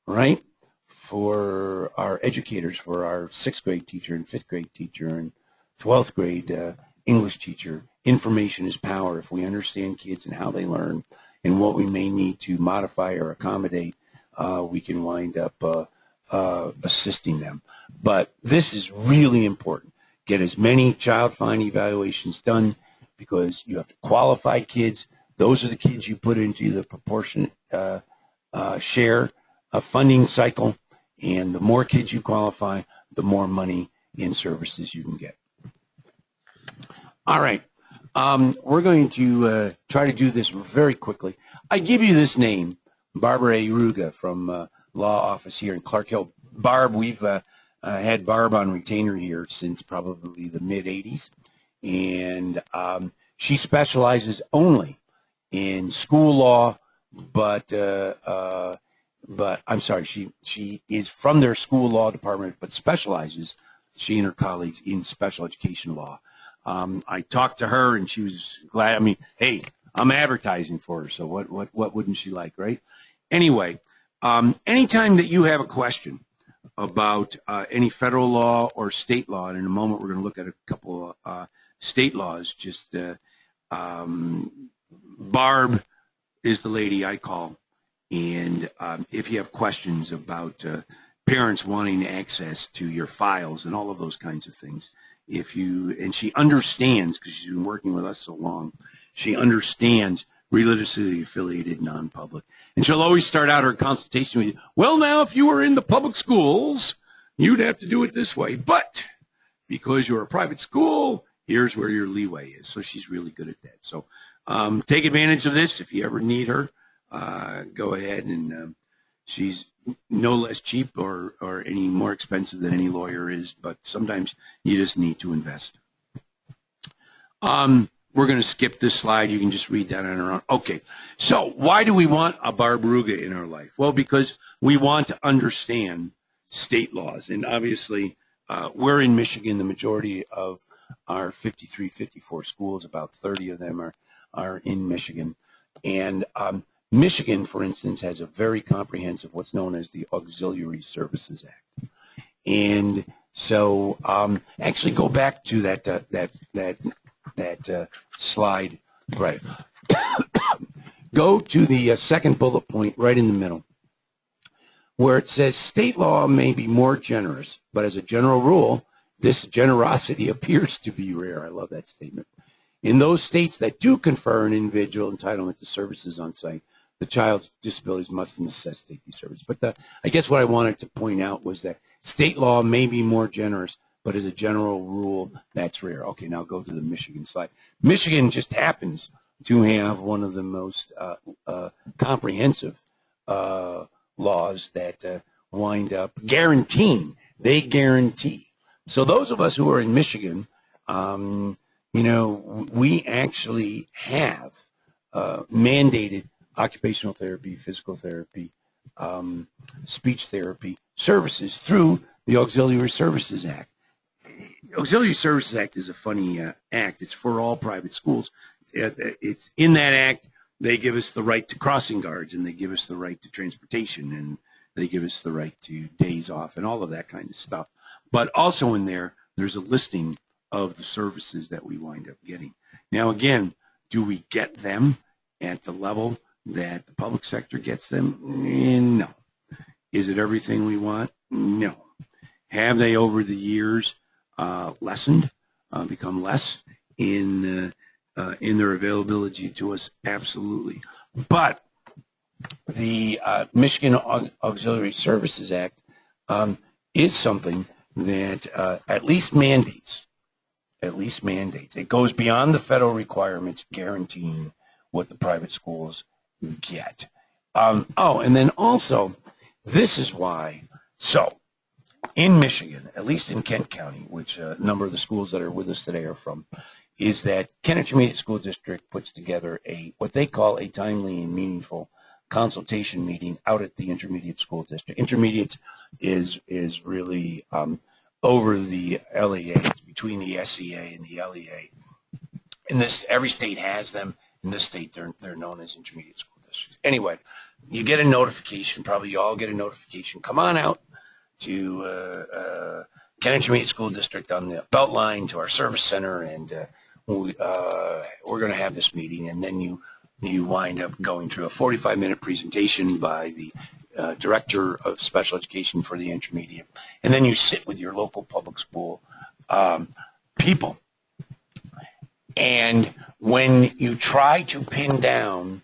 right, for our educators, for our 6th grade teacher and 5th grade teacher and 12th grade English teacher. Information is power. If we understand kids and how they learn and what we may need to modify or accommodate, we can wind up assisting them. But this is really important. Get as many child find evaluations done because you have to qualify kids. Those are the kids you put into the proportionate share funding cycle. And the more kids you qualify, the more money in services you can get. All right. We're going to try to do this very quickly. I give you this name, Barbara Ruga from Law Office here in Clark Hill. Barb, we've had Barb on retainer here since probably the mid-'80s. And she specializes only in school law, but I'm sorry, she is from their school law department, but specializes, she and her colleagues, in special education law. I talked to her, and she was glad. I mean, hey, I'm advertising for her, so what wouldn't she like, right? Anyway, anytime that you have a question about any federal law or state law, and in a moment we're going to look at a couple of state laws, just Barb is the lady I call. And if you have questions about parents wanting access to your files and all of those kinds of things, and she understands, because she's been working with us so long, she understands religiously affiliated non-public. And she'll always start out her consultation with you, well, now, if you were in the public schools, you'd have to do it this way. But because you're a private school, here's where your leeway is. So she's really good at that. So take advantage of this if you ever need her. Go ahead, and she's no less cheap or any more expensive than any lawyer is, but sometimes you just need to invest. We're going to skip this slide. You can just read that on our own. Okay. So why do we want a Barbaruga in our life? Well, because we want to understand state laws. And obviously, we're in Michigan. The majority of our 53, 54 schools, about 30 of them are in Michigan. And Michigan, for instance, has a very comprehensive, what's known as the Auxiliary Services Act. And so actually go back to that slide, right. Go to the second bullet point right in the middle, where it says state law may be more generous, but as a general rule, this generosity appears to be rare. I love that statement. In those states that do confer an individual entitlement to services on site, the child's disabilities must necessitate these services. But I guess what I wanted to point out was that state law may be more generous, but as a general rule, that's rare. Okay, now go to the Michigan slide. Michigan just happens to have one of the most comprehensive laws that wind up guaranteeing. They guarantee. So those of us who are in Michigan, you know, we actually have mandated occupational therapy, physical therapy, speech therapy services through the Auxiliary Services Act. Auxiliary Services Act is a funny act. It's for all private schools. It's in that act, they give us the right to crossing guards, and they give us the right to transportation, and they give us the right to days off and all of that kind of stuff. But also in there, there's a listing of the services that we wind up getting. Now, again, do we get them at the level that the public sector gets them? No. Is it everything we want? No. Have they, over the years, lessened, become less in their availability to us? Absolutely. But the Michigan Auxiliary Services Act is something that at least mandates. It goes beyond the federal requirements guaranteeing what the private schools get. And then also, this is why. So, in Michigan, at least in Kent County, which a number of the schools that are with us today are from, is that Kent Intermediate School District puts together what they call a timely and meaningful consultation meeting out at the Intermediate School District. Intermediates is really over the LEA. It's between the SEA and the LEA. And every state has them. In this state, they're known as Intermediate School Districts. Anyway, you get a notification. Probably you all get a notification. Come on out to Kent Intermediate School District on the Beltline to our service center, and we're going to have this meeting. And then you wind up going through a 45-minute presentation by the Director of Special Education for the Intermediate. And then you sit with your local public school people. And when you try to pin down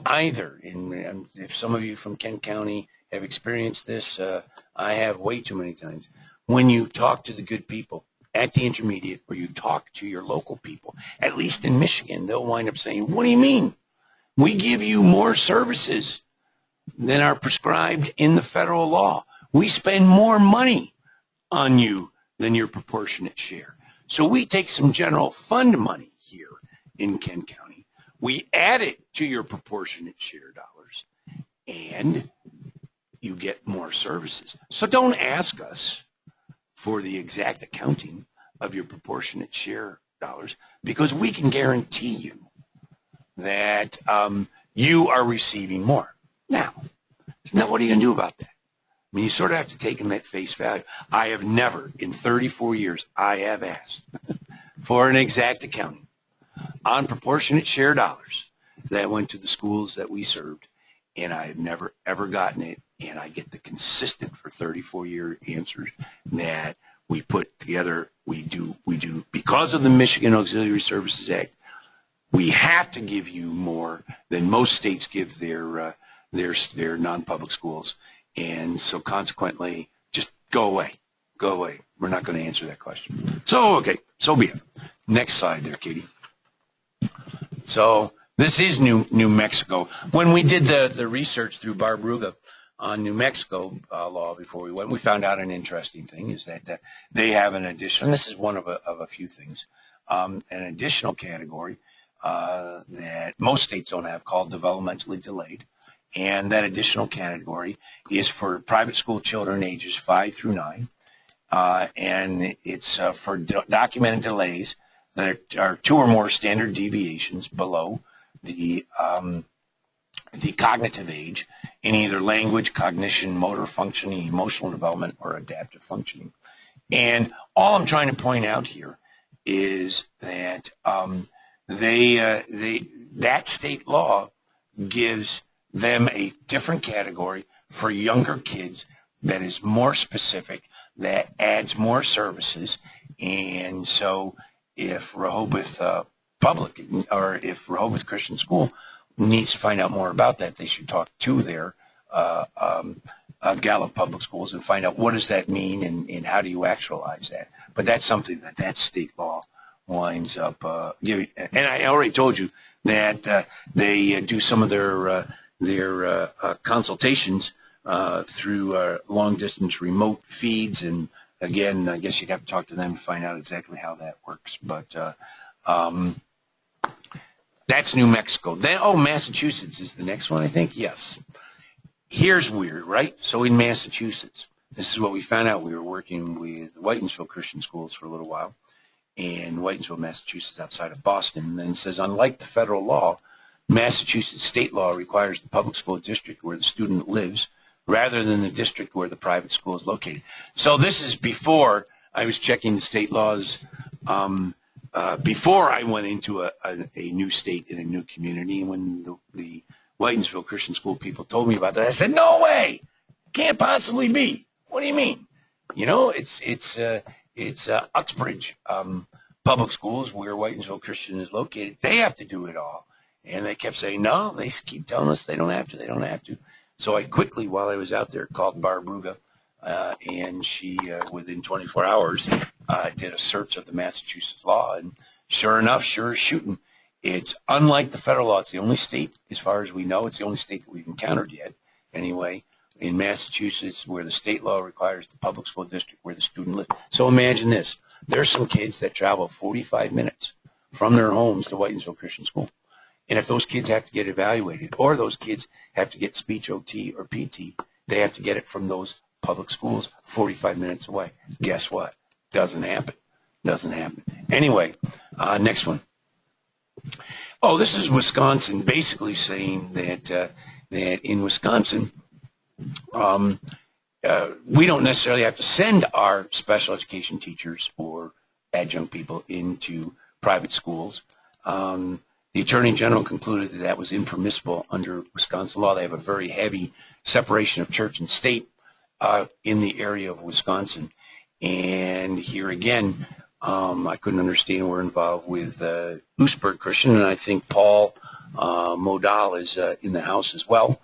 either, and if some of you from Kent County have experienced this, I have way too many times, when you talk to the good people at the Intermediate or you talk to your local people, at least in Michigan, they'll wind up saying, what do you mean? We give you more services than are prescribed in the federal law. We spend more money on you than your proportionate share. So we take some general fund money here in Kent County. We add it to your proportionate share dollars, and you get more services. So don't ask us for the exact accounting of your proportionate share dollars, because we can guarantee you that you are receiving more. Now, what are you going to do about that? I mean, you sort of have to take them at face value. I have never, in 34 years, I have asked for an exact accounting on proportionate share dollars that went to the schools that we served, and I have never, ever gotten it, and I get the consistent for 34-year answers that we put together. We do, because of the Michigan Auxiliary Services Act, we have to give you more than most states give their non-public schools. And so consequently, just go away. We're not going to answer that question. So, okay, so be it. Next slide there, Katie. So this is New Mexico. When we did the research through Barbaruga on New Mexico law before we went, we found out an interesting thing is that they have an addition, and this is one of a few things, an additional category that most states don't have called developmentally delayed. And that additional category is for private school children ages 5 through 9. And it's for documented delays that are 2 or more standard deviations below the cognitive age in either language, cognition, motor functioning, emotional development, or adaptive functioning. And all I'm trying to point out here is that that state law gives them a different category for younger kids that is more specific, that adds more services. And so if Rehoboth Public or if Rehoboth Christian School needs to find out more about that, they should talk to their Gallup Public Schools and find out what does that mean and how do you actualize that. But that's something that state law winds up giving. And I already told you that they do some of their consultations through long-distance remote feeds. And again, I guess you'd have to talk to them to find out exactly how that works. But that's New Mexico. Then, Massachusetts is the next one, I think. Yes. Here's weird, right? So in Massachusetts, this is what we found out. We were working with Whitensville Christian Schools for a little while in Whitensville, Massachusetts, outside of Boston. And then it says, unlike the federal law, Massachusetts state law requires the public school district where the student lives rather than the district where the private school is located. So this is before I was checking the state laws, before I went into a new state in a new community. And when the Whitensville Christian School people told me about that, I said, no way, can't possibly be. What do you mean? You know, it's Uxbridge Public Schools where Whitensville Christian is located. They have to do it all. And they kept saying, no, they keep telling us they don't have to, they don't have to. So I quickly, while I was out there, called Barb Ruga, and she, within 24 hours, did a search of the Massachusetts law. And sure enough, sure as shooting, it's unlike the federal law. It's the only state, as far as we know, it's the only state that we've encountered yet, anyway, in Massachusetts, where the state law requires the public school district where the student lives. So imagine this. There's some kids that travel 45 minutes from their homes to Whitensville Christian School. And if those kids have to get evaluated, or those kids have to get speech OT or PT, they have to get it from those public schools 45 minutes away. Guess what? Doesn't happen. Doesn't happen. Anyway, next one. Oh, this is Wisconsin, basically saying that in Wisconsin, we don't necessarily have to send our special education teachers or adjunct people into private schools. The Attorney General concluded that was impermissible under Wisconsin law. They have a very heavy separation of church and state in the area of Wisconsin. And here again, I couldn't understand. We're involved with Oostburg Christian, and I think Paul Modal is in the house as well,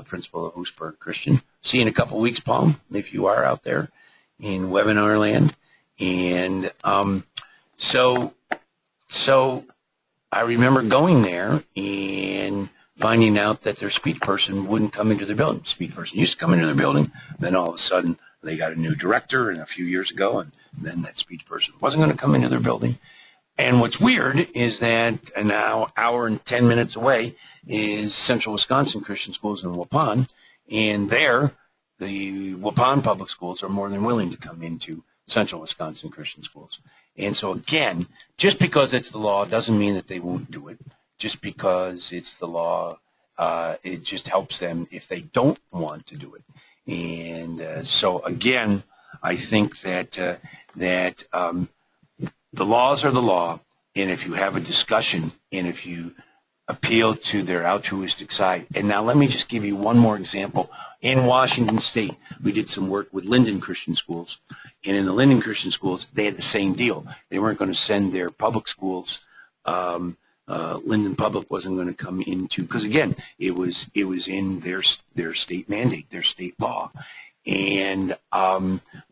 principal of Oostburg Christian. See you in a couple of weeks, Paul, if you are out there in webinar land. And so I remember going there and finding out that their speech person wouldn't come into their building. Speech person used to come into their building, then all of a sudden they got a new director and a few years ago, and then that speech person wasn't going to come into their building. And what's weird is that an hour and 10 minutes away is Central Wisconsin Christian Schools in Waupun, and there the Waupun public schools are more than willing to come into Central Wisconsin Christian Schools. And so again, just because it's the law doesn't mean that they won't do it. Just because it's the law, it just helps them if they don't want to do it. And so again, I think that the laws are the law, and if you have a discussion and if you appeal to their altruistic side. And now let me just give you one more example. In Washington State, we did some work with Linden Christian Schools. And in the Linden Christian Schools, they had the same deal. They weren't going to send their public schools. Linden Public wasn't going to come into, because again, it was in their state mandate, their state law. And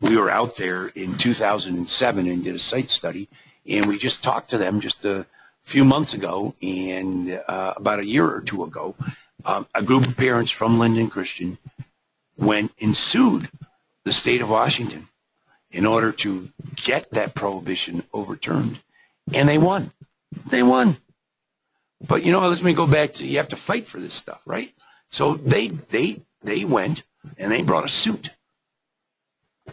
we were out there in 2007 and did a site study, and we just talked to them just a few months ago, and about a year or two ago, a group of parents from Linden Christian went and sued the state of Washington in order to get that prohibition overturned. And they won. They won. But let me go back to, you have to fight for this stuff, right? So they went and they brought a suit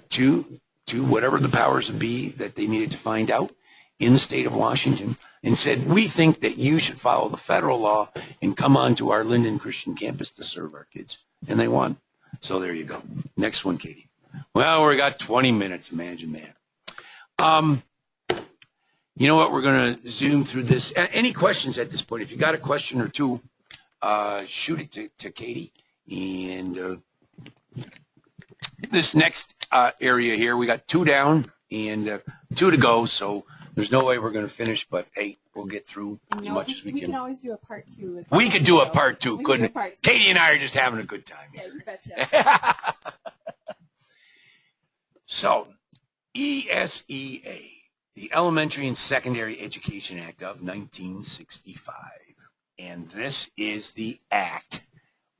to whatever the powers that be that they needed to find out in the state of Washington, and said, we think that you should follow the federal law and come on to our Linden Christian campus to serve our kids. And they won. So there you go. Next one, Katie. Well, we got 20 minutes. Imagine that. You know what? We're going to zoom through this. Any questions at this point? If you got a question or two, shoot it to Katie. And this next area here, we got 2 down and 2 to go. So there's no way we're going to finish, but hey, we'll get through as much as we can. We can always do a part 2 as well. We could do a part 2, couldn't we? Katie and I are just having a good time. Yeah, you betcha. So, ESEA, the Elementary and Secondary Education Act of 1965. And this is the act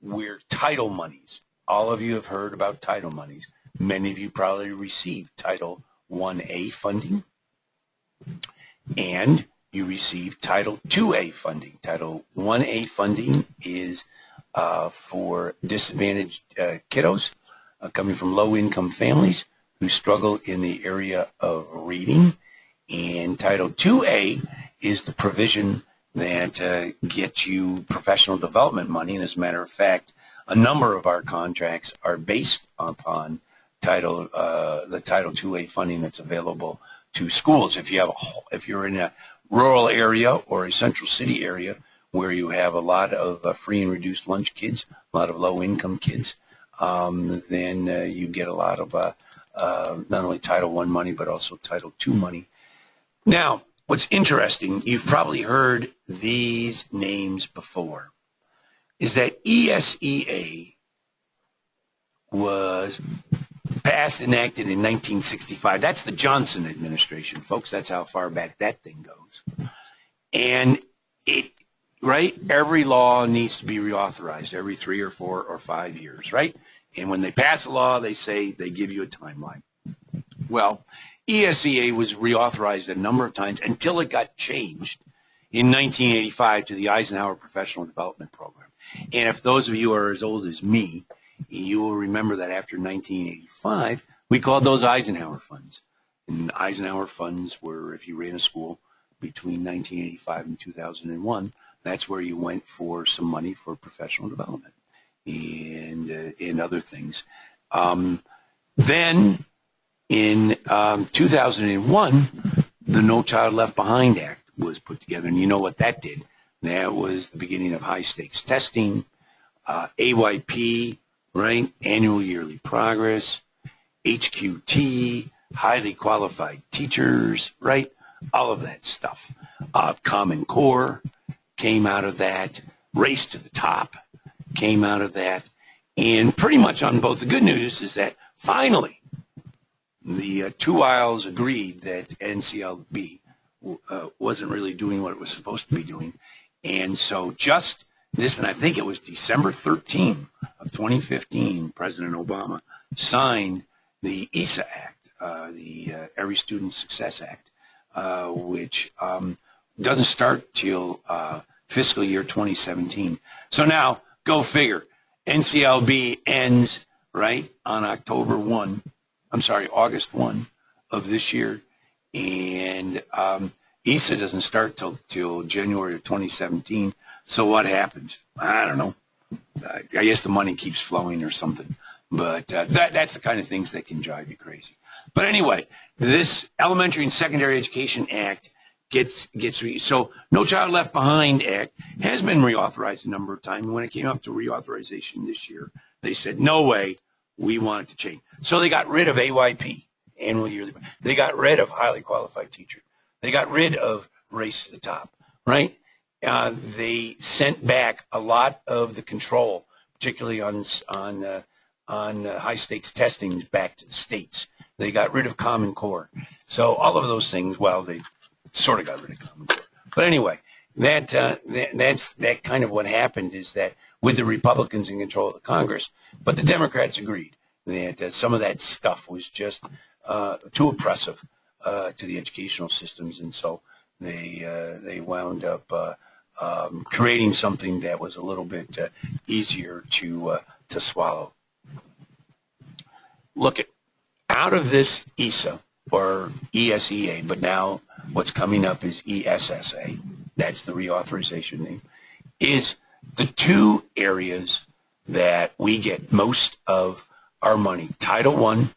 where title monies, all of you have heard about title monies. Many of you probably received Title 1A funding, and you receive Title 2A funding. Title 1A funding is for disadvantaged kiddos coming from low-income families who struggle in the area of reading. And Title 2A is the provision that gets you professional development money. And as a matter of fact, a number of our contracts are based upon the Title 2A funding that's available to schools. If you're in a rural area or a central city area where you have a lot of free and reduced lunch kids, a lot of low-income kids, then you get a lot of not only Title I money but also Title II money. Now, what's interesting, you've probably heard these names before, is that ESEA was passed and enacted in 1965. That's the Johnson administration, folks. That's how far back that thing goes. And every law needs to be reauthorized every 3 or 4 or 5 years, right? And when they pass a law, they say they give you a timeline. Well, ESEA was reauthorized a number of times until it got changed in 1985 to the Eisenhower Professional Development Program. And if those of you are as old as me, you will remember that after 1985, we called those Eisenhower funds. And Eisenhower funds were, if you ran a school between 1985 and 2001, that's where you went for some money for professional development and other things. Then in 2001, the No Child Left Behind Act was put together. And you know what that did? That was the beginning of high-stakes testing, AYP, right? Annual Yearly Progress, HQT, highly qualified teachers, right? All of that stuff. Common Core came out of that. Race to the Top came out of that. And pretty much on both, the good news is that finally the 2 aisles agreed that NCLB wasn't really doing what it was supposed to be doing. And so just this, and I think it was December 13 of 2015, President Obama signed the ESA Act, the Every Student Success Act, which doesn't start till fiscal year 2017. So now, go figure. NCLB ends, right, on August 1 of this year, and ESA doesn't start till January of 2017. So what happens? I don't know. I guess the money keeps flowing or something. But that's the kind of things that can drive you crazy. But anyway, this Elementary and Secondary Education Act gets so No Child Left Behind Act has been reauthorized a number of times. When it came up to reauthorization this year, they said, no way, we want it to change. So they got rid of AYP, Annual Yearly. They got rid of highly qualified teacher. They got rid of Race to the Top, right? They sent back a lot of the control, particularly on high stakes testing, back to the states. They got rid of Common Core. So all of those things, well, they sort of got rid of Common Core. But anyway, that's kind of what happened, is that with the Republicans in control of the Congress, but the Democrats agreed that some of that stuff was just too oppressive to the educational systems, and so they wound up creating something that was a little bit easier to swallow. Look at out of this ESA or ESEA, but now what's coming up is ESSA. That's the reauthorization name. Is the two areas that we get most of our money. Title I,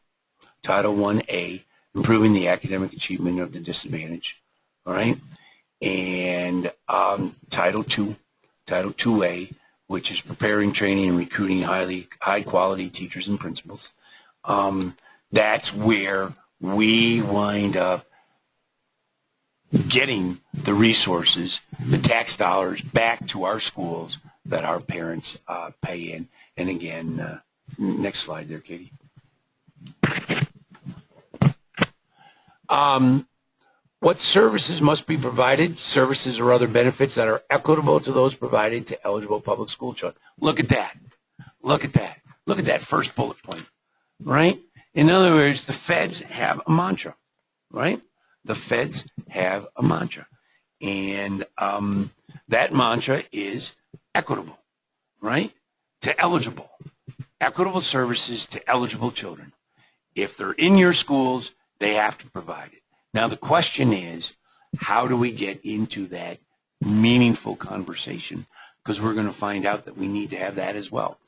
Title 1A, improving the academic achievement of the disadvantaged, all right? And Title II, Title 2A, which is preparing, training, and recruiting high-quality teachers and principals. That's where we wind up getting the resources, the tax dollars back to our schools that our parents pay in. And again, next slide there, Katie. What services must be provided? Services or other benefits that are equitable to those provided to eligible public school children. Look at that. Look at that. Look at that first bullet point, right? In other words, the feds have a mantra, right? The feds have a mantra. And that mantra is equitable, right? To eligible. Equitable services to eligible children. If they're in your schools, they have to provide it. Now, the question is, how do we get into that meaningful conversation? Because we're going to find out that we need to have that as well.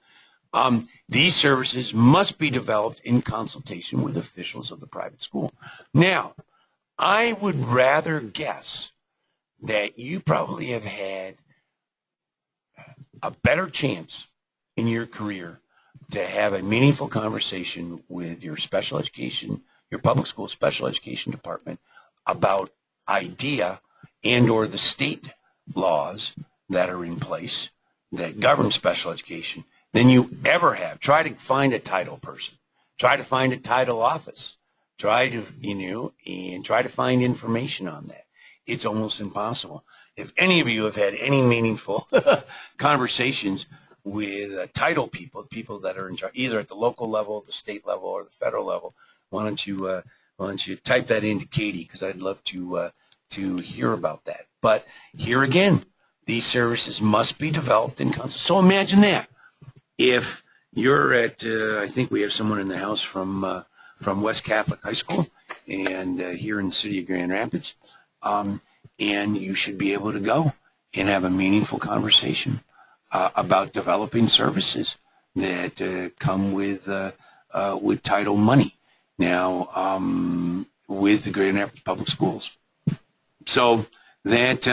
These services must be developed in consultation with officials of the private school. Now, I would rather guess that you probably have had a better chance in your career to have a meaningful conversation with your special education, your public school special education department about IDEA and or the state laws that are in place that govern special education than you ever have. Try to find a title person. Try to find a title office. Try to, and try to find information on that. It's almost impossible. If any of you have had any meaningful conversations with title people that are in charge, either at the local level, the state level, or the federal level, why don't you type that into Katie, because I'd love to hear about that. But here again, these services must be developed in concert. So imagine that. If you're at, I think we have someone in the house from West Catholic High School, and here in the city of Grand Rapids, and you should be able to go and have a meaningful conversation about developing services that come with title money. Now, with the Grand Rapids Public Schools. So and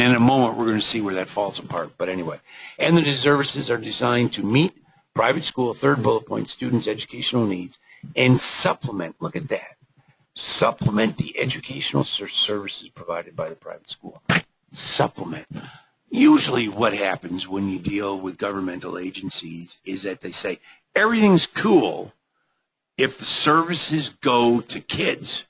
in a moment we're going to see where that falls apart. But anyway, and the services are designed to meet private school, third bullet point, students' educational needs and supplement, look at that, supplement the educational services provided by the private school. Supplement. Usually what happens when you deal with governmental agencies is that they say, everything's cool if the services go to kids,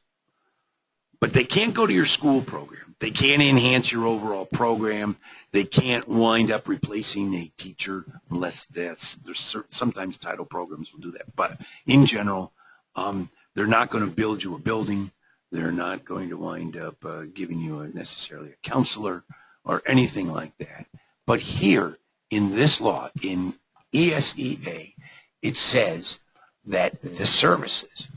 but they can't go to your school program. They can't enhance your overall program. They can't wind up replacing a teacher unless there's sometimes title programs will do that. But in general, they're not going to build you a building. They're not going to wind up giving you necessarily a counselor or anything like that. But here in this law, in ESEA, it says that the services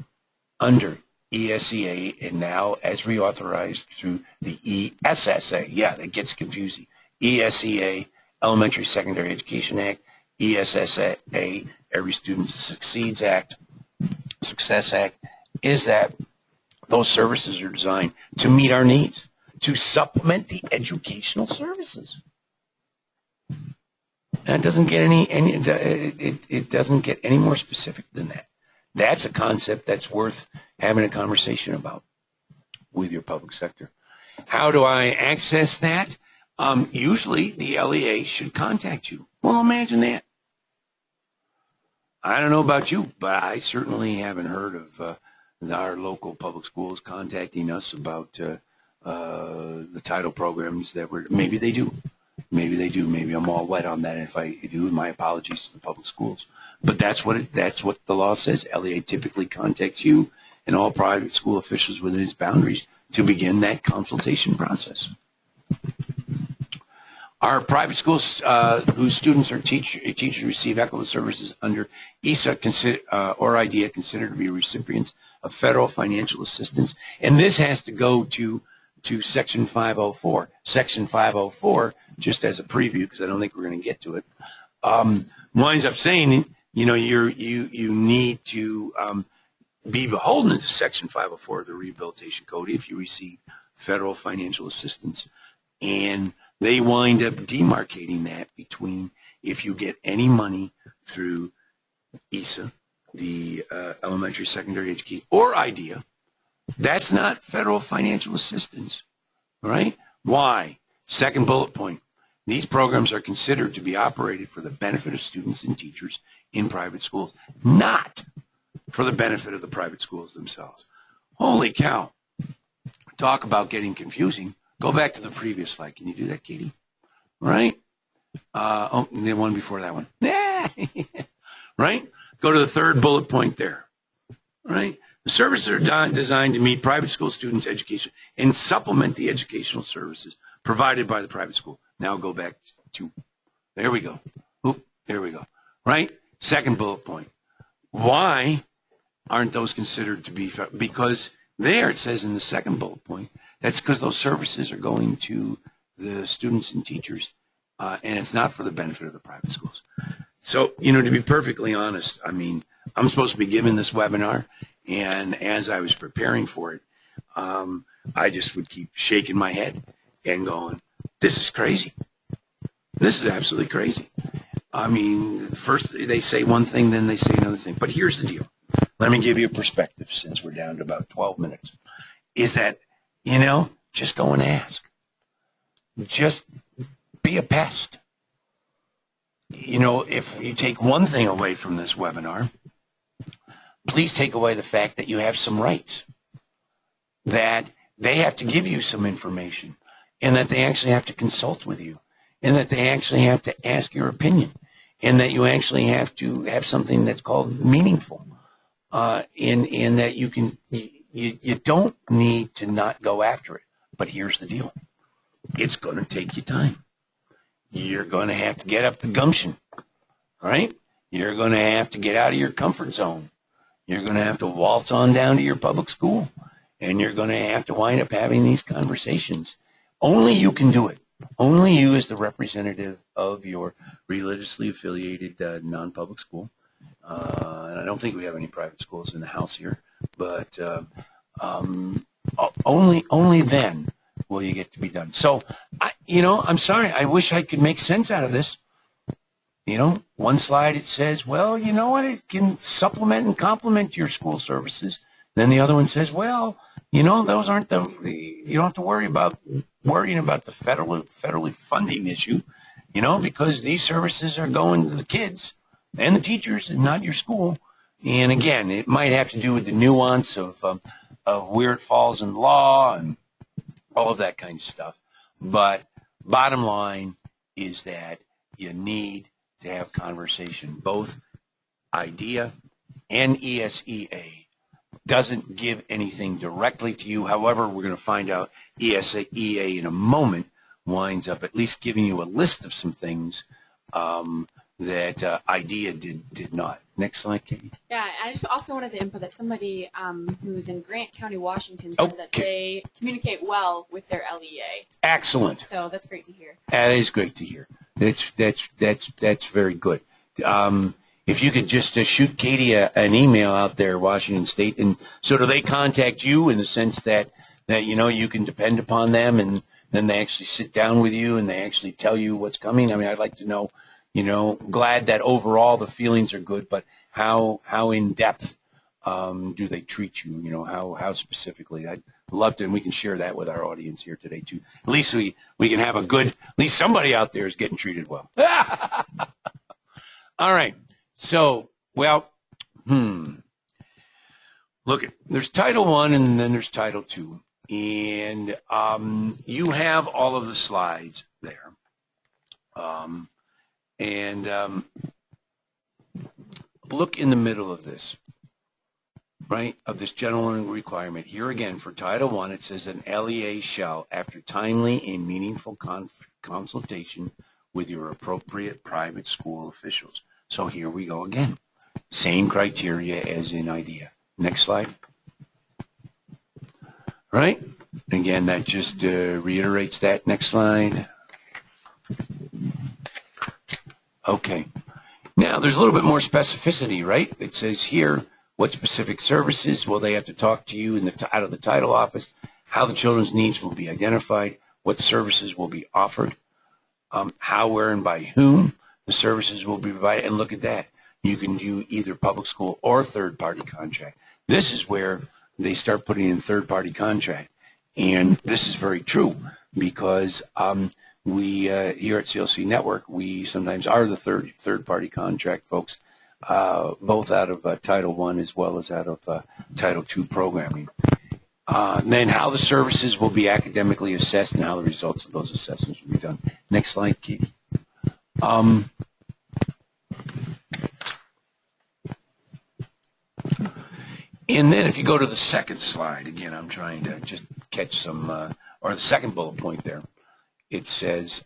under ESEA and now as reauthorized through the ESSA, yeah, that gets confusing. ESEA, Elementary Secondary Education Act, ESSA, Every Student Succeeds Act, Success Act, is that those services are designed to meet our needs, to supplement the educational services. And it doesn't get it doesn't get any more specific than that. That's a concept that's worth having a conversation about with your public sector. How do I access that? Usually the LEA should contact you. Well, imagine that. I don't know about you, but I certainly haven't heard of our local public schools contacting us about the title programs that were, maybe they do. Maybe they do. Maybe I'm all wet on that. And if I do, my apologies to the public schools. But that's what the law says. LEA typically contacts you and all private school officials within its boundaries to begin that consultation process. Our private schools whose students or teachers receive equitable services under ESA or IDEA considered to be recipients of federal financial assistance. And this has to go to Section 504. Section 504, just as a preview, because I don't think we're going to get to it, winds up saying, you know, you need to be beholden to Section 504 of the Rehabilitation Code if you receive federal financial assistance. And they wind up demarcating that between if you get any money through ESA, the Elementary Secondary Education, or IDEA, that's not federal financial assistance, right? Why? Second bullet point. These programs are considered to be operated for the benefit of students and teachers in private schools, not for the benefit of the private schools themselves. Holy cow. Talk about getting confusing. Go back to the previous slide. Can you do that, Katie? Right? Oh, the one before that one. Right? Go to the third bullet point there. Right? The services are designed to meet private school students' education and supplement the educational services provided by the private school. Now go back to, there we go. Oop, there we go. Right? Second bullet point. Why aren't those considered to be, because there it says in the second bullet point, that's because those services are going to the students and teachers, and it's not for the benefit of the private schools. So, you know, to be perfectly honest, I mean, I'm supposed to be giving this webinar, and as I was preparing for it, I just would keep shaking my head and going, this is crazy. This is absolutely crazy. I mean, first they say one thing, then they say another thing. But here's the deal. Let me give you a perspective, since we're down to about 12 minutes, is that, you know, just go and ask. Just be a pest. You know, if you take one thing away from this webinar, please take away the fact that you have some rights, that they have to give you some information, and that they actually have to consult with you, and that they actually have to ask your opinion, and that you actually have to have something that's called meaningful, in that you can, you don't need to not go after it. But here's the deal. It's going to take you time. You're going to have to get up the gumption, right? You're going to have to get out of your comfort zone. You're going to have to waltz on down to your public school, and you're going to have to wind up having these conversations. Only you can do it. Only you, as the representative of your religiously affiliated non-public school. And I don't think we have any private schools in the house here, but only then will you get to be done. So, you know, I'm sorry. I wish I could make sense out of this. You know, one slide it says, well, you know what, it can supplement and complement your school services. Then the other one says, well, you know, those aren't the, you don't have to worrying about the federally funding issue, you know, because these services are going to the kids and the teachers and not your school. And again, it might have to do with the nuance of where it falls in law and all of that kind of stuff. But bottom line is that you need to have conversation. Both IDEA and ESEA doesn't give anything directly to you. However, we're going to find out ESEA in a moment winds up at least giving you a list of some things that IDEA did not. Next slide, Katie. Yeah, I just also wanted to input that somebody who's in Grant County, Washington, said that they communicate well with their LEA. Excellent. So that's great to hear. That is great to hear. That's very good. If you could just shoot Katie an email out there, Washington State, and so do they contact you in the sense that you know you can depend upon them, and then they actually sit down with you and they actually tell you what's coming? I mean, I'd like to know. You know, glad that overall the feelings are good, but how in depth do they treat you? You know, how specifically? I'd love to, and we can share that with our audience here today too. At least we can have a good. At least somebody out there is getting treated well. All right. So, well, look, there's Title I and then there's Title II, and you have all of the slides there. And look in the middle of this. right, of this general requirement. Here again, for Title I, it says an LEA shall, after timely and meaningful consultation with your appropriate private school officials. So here we go again. Same criteria as in IDEA. Next slide. Right? Again, that just reiterates that. Next slide. Okay. Now, there's a little bit more specificity, right? It says here, what specific services will they have to talk to you out of the title office, how the children's needs will be identified, what services will be offered, how, where, and by whom the services will be provided. And look at that. You can do either public school or third-party contract. This is where they start putting in third-party contract. And this is very true because we here at CLC Network, we sometimes are the third-party contract folks, both out of Title I as well as out of Title II programming. Then how the services will be academically assessed and how the results of those assessments will be done. Next slide, Katie. And then if you go to the second slide, again, I'm trying to just catch some, or the second bullet point there, it says,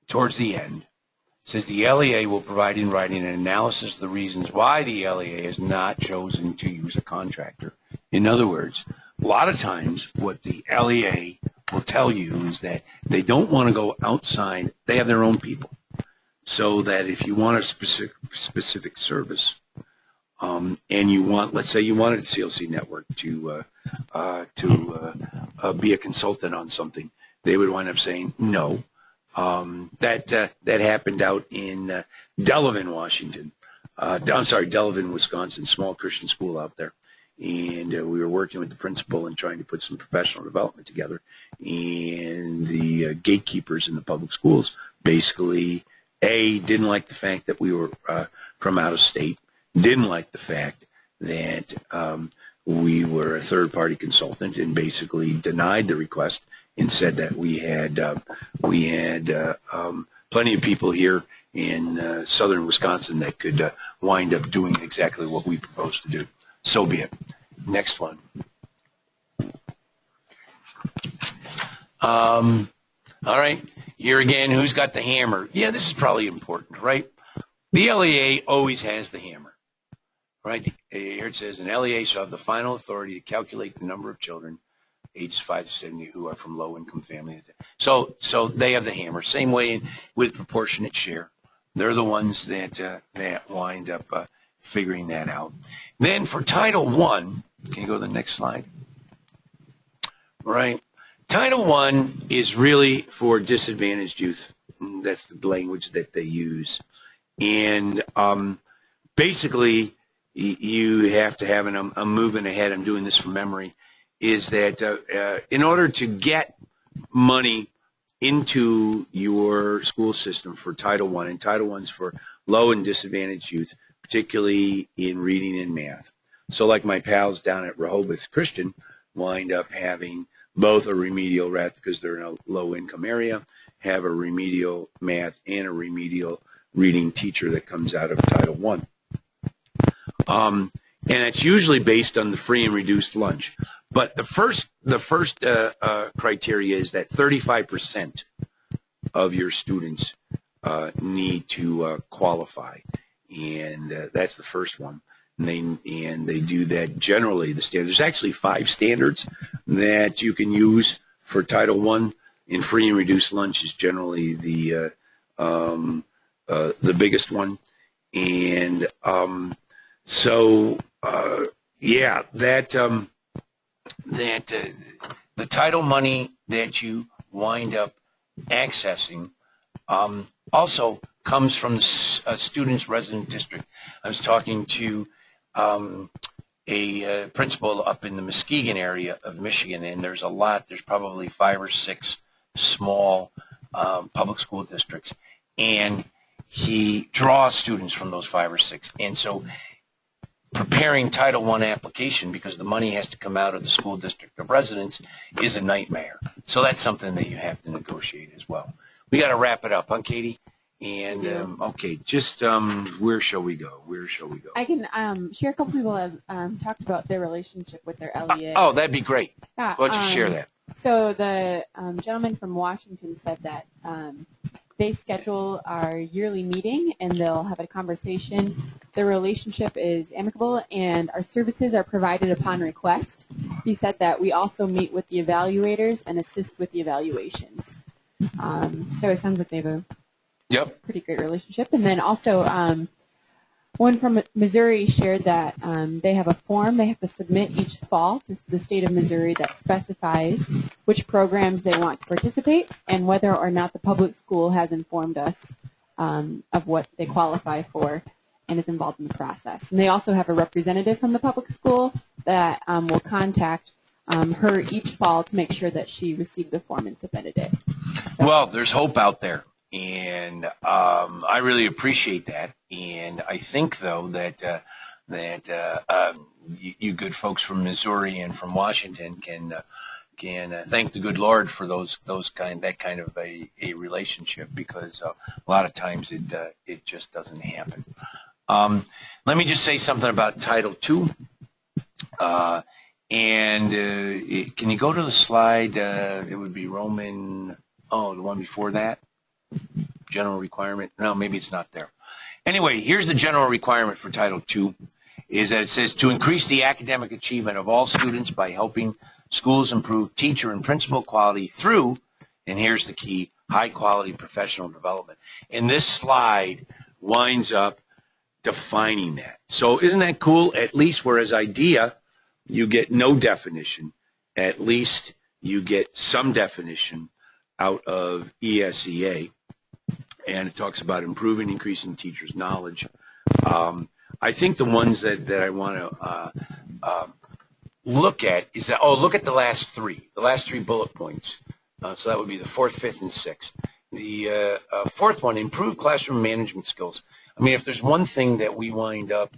towards the end, it says the LEA will provide in writing an analysis of the reasons why the LEA has not chosen to use a contractor. In other words, a lot of times what the LEA will tell you is that they don't want to go outside. They have their own people. So that if you want a specific service, and you want, let's say you wanted CLC Network to be a consultant on something, they would wind up saying no. That happened out in Delavan, Washington. Delavan, Wisconsin, small Christian school out there. And we were working with the principal and trying to put some professional development together. And the gatekeepers in the public schools basically, didn't like the fact that we were from out of state, didn't like the fact that we were a third-party consultant, and basically denied the request and said that we had plenty of people here in southern Wisconsin that could wind up doing exactly what we proposed to do. So be it. Next one. All right. Here again, who's got the hammer? Yeah, this is probably important, right? The LEA always has the hammer. Right, here it says, an LEA shall have the final authority to calculate the number of children ages 5 to 70 who are from low-income families. So they have the hammer. Same way with proportionate share. They're the ones that wind up figuring that out. Then for Title I, can you go to the next slide? Right, Title I is really for disadvantaged youth. That's the language that they use, and basically, you have to have, and I'm moving ahead, I'm doing this from memory, is that in order to get money into your school system for Title I, and Title I's for low and disadvantaged youth, particularly in reading and math. So like my pals down at Rehoboth Christian wind up having both a remedial math because they're in a low income area, have a remedial math and a remedial reading teacher that comes out of Title I. And it's usually based on the free and reduced lunch. But the first criteria is that 35% of your students need to qualify, and that's the first one. And they do that generally. There's actually 5 standards that you can use for Title I, and free and reduced lunch is generally the biggest one. And yeah, the title money that you wind up accessing also comes from the student's resident district. I was talking to a principal up in the Muskegon area of Michigan, and there's probably 5 or 6 small public school districts, and he draws students from those 5 or 6. And so preparing Title I application, because the money has to come out of the school district of residence, is a nightmare. So that's something that you have to negotiate as well. We got to wrap it up, huh, Katie? And do. okay, just where shall we go? Where shall we go? I can share a couple people have talked about their relationship with their LEA. Oh, that'd be great. Yeah, Why don't you share that? So the gentleman from Washington said that they schedule our yearly meeting and they'll have a conversation. Their relationship is amicable and our services are provided upon request. He said that we also meet with the evaluators and assist with the evaluations. So it sounds like they have a pretty great relationship. And then also one from Missouri shared that they have a form they have to submit each fall to the state of Missouri that specifies which programs they want to participate and whether or not the public school has informed us of what they qualify for and is involved in the process. And they also have a representative from the public school that will contact her each fall to make sure that she received the form and submitted it. So. Well, there's hope out there. And I really appreciate that. And I think, though, that you good folks from Missouri and from Washington can thank the good Lord for that kind of a relationship, because a lot of times it just doesn't happen. Let me just say something about Title II. Can you go to the slide? It would be Roman. Oh, the one before that. General requirement. No, maybe it's not there. Anyway, here's the general requirement for Title II, is that it says to increase the academic achievement of all students by helping schools improve teacher and principal quality through, and here's the key, high quality professional development. And this slide winds up defining that. So isn't that cool? At least whereas IDEA, you get no definition, at least you get some definition out of ESEA. And it talks about improving, increasing teachers' knowledge. I think the ones that I want to look at is that, look at the last three bullet points. So that would be the fourth, fifth, and sixth. The fourth one, improve classroom management skills. I mean, if there's one thing that we wind up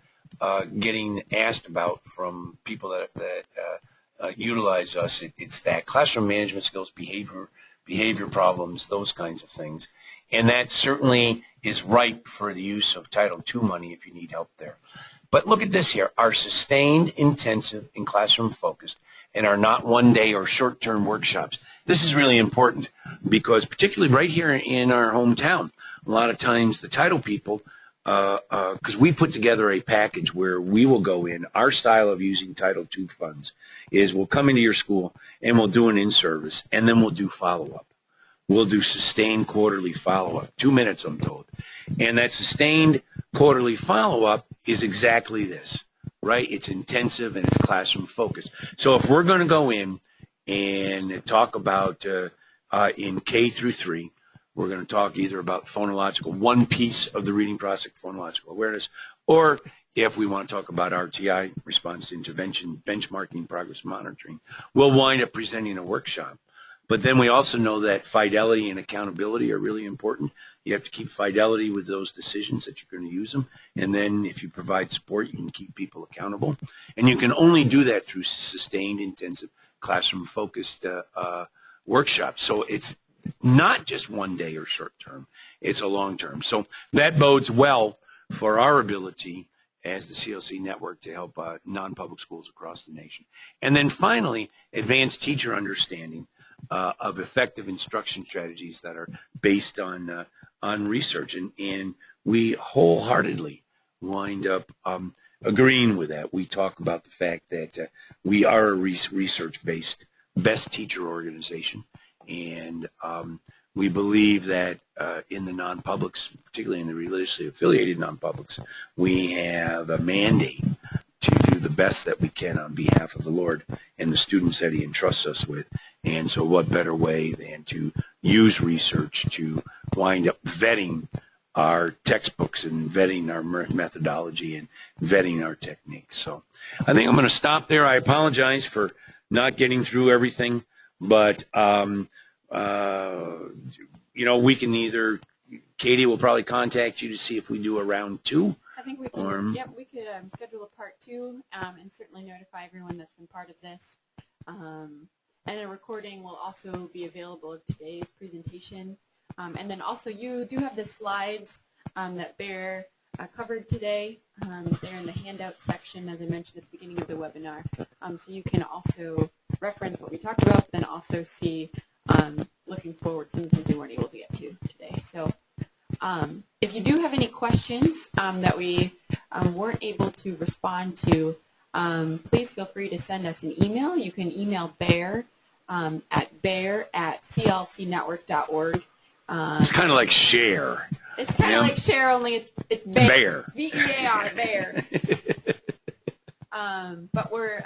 getting asked about from people that utilize us, it's that classroom management skills, behavior problems, those kinds of things. And that certainly is ripe for the use of Title II money if you need help there. But look at this here, are sustained, intensive, and classroom focused, and are not one-day or short-term workshops. This is really important because particularly right here in our hometown, a lot of times the title people, because we put together a package where we will go in, our style of using Title II funds is we'll come into your school and we'll do an in-service and then we'll do follow-up. We'll do sustained quarterly follow-up, 2 minutes I'm told. And that sustained quarterly follow-up is exactly this, right? It's intensive and it's classroom focused. So if we're going to go in and talk about in K through 3, we're going to talk either about phonological, one piece of the reading process, phonological awareness, or if we want to talk about RTI, response to intervention, benchmarking, progress monitoring, we'll wind up presenting a workshop. But then we also know that fidelity and accountability are really important. You have to keep fidelity with those decisions that you're going to use them. And then if you provide support, you can keep people accountable. And you can only do that through sustained, intensive, classroom-focused workshops. So it's not just one day or short term. It's a long term. So that bodes well for our ability as the CLC Network to help non-public schools across the nation. And then finally, advanced teacher understanding of effective instruction strategies that are based on research, and we wholeheartedly wind up agreeing with that. We talk about the fact that we are a research-based best teacher organization, and we believe that in the non-publics, particularly in the religiously affiliated non-publics, we have a mandate to do the best that we can on behalf of the Lord and the students that He entrusts us with. And so what better way than to use research to wind up vetting our textbooks and vetting our methodology and vetting our techniques. So I think I'm going to stop there. I apologize for not getting through everything, but we can either, Katie will probably contact you to see if we do a round 2. I think we can. We could schedule a part 2 and certainly notify everyone that's been part of this. And a recording will also be available of today's presentation And then also you do have the slides that Bear covered today. They're in the handout section, as I mentioned at the beginning of the webinar. So you can also reference what we talked about, but then also see, looking forward, some of the things we weren't able to get to today. So if you do have any questions that we weren't able to respond to, please feel free to send us an email. You can email Bear at bear@clcnetwork.org. It's kind of like share. It's kind of like share, only it's Bear. B-E-A-R, Bear. But we're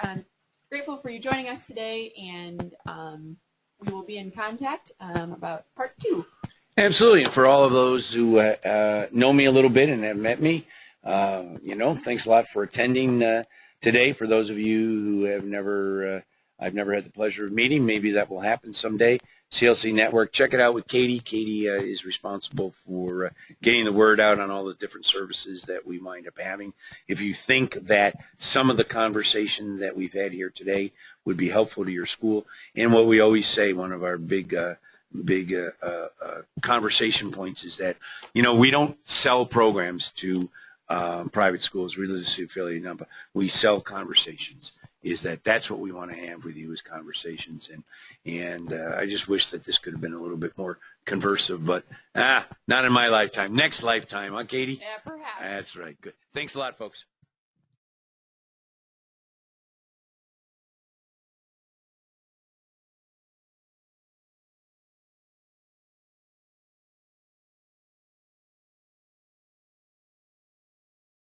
grateful for you joining us today, and we will be in contact about part 2. Absolutely. And for all of those who know me a little bit and have met me, thanks a lot for attending today. For those of you who have I've never had the pleasure of meeting, maybe that will happen someday. CLC Network, check it out with Katie. Katie is responsible for getting the word out on all the different services that we wind up having. If you think that some of the conversation that we've had here today would be helpful to your school, and what we always say, one of our big conversation points is that, we don't sell programs to private schools, religiously affiliated, but we sell conversations. That's what we want to have with you, is conversations, and I just wish that this could have been a little bit more conversive, but not in my lifetime. Next lifetime, huh, Katie? Yeah, perhaps. That's right. Good. Thanks a lot, folks.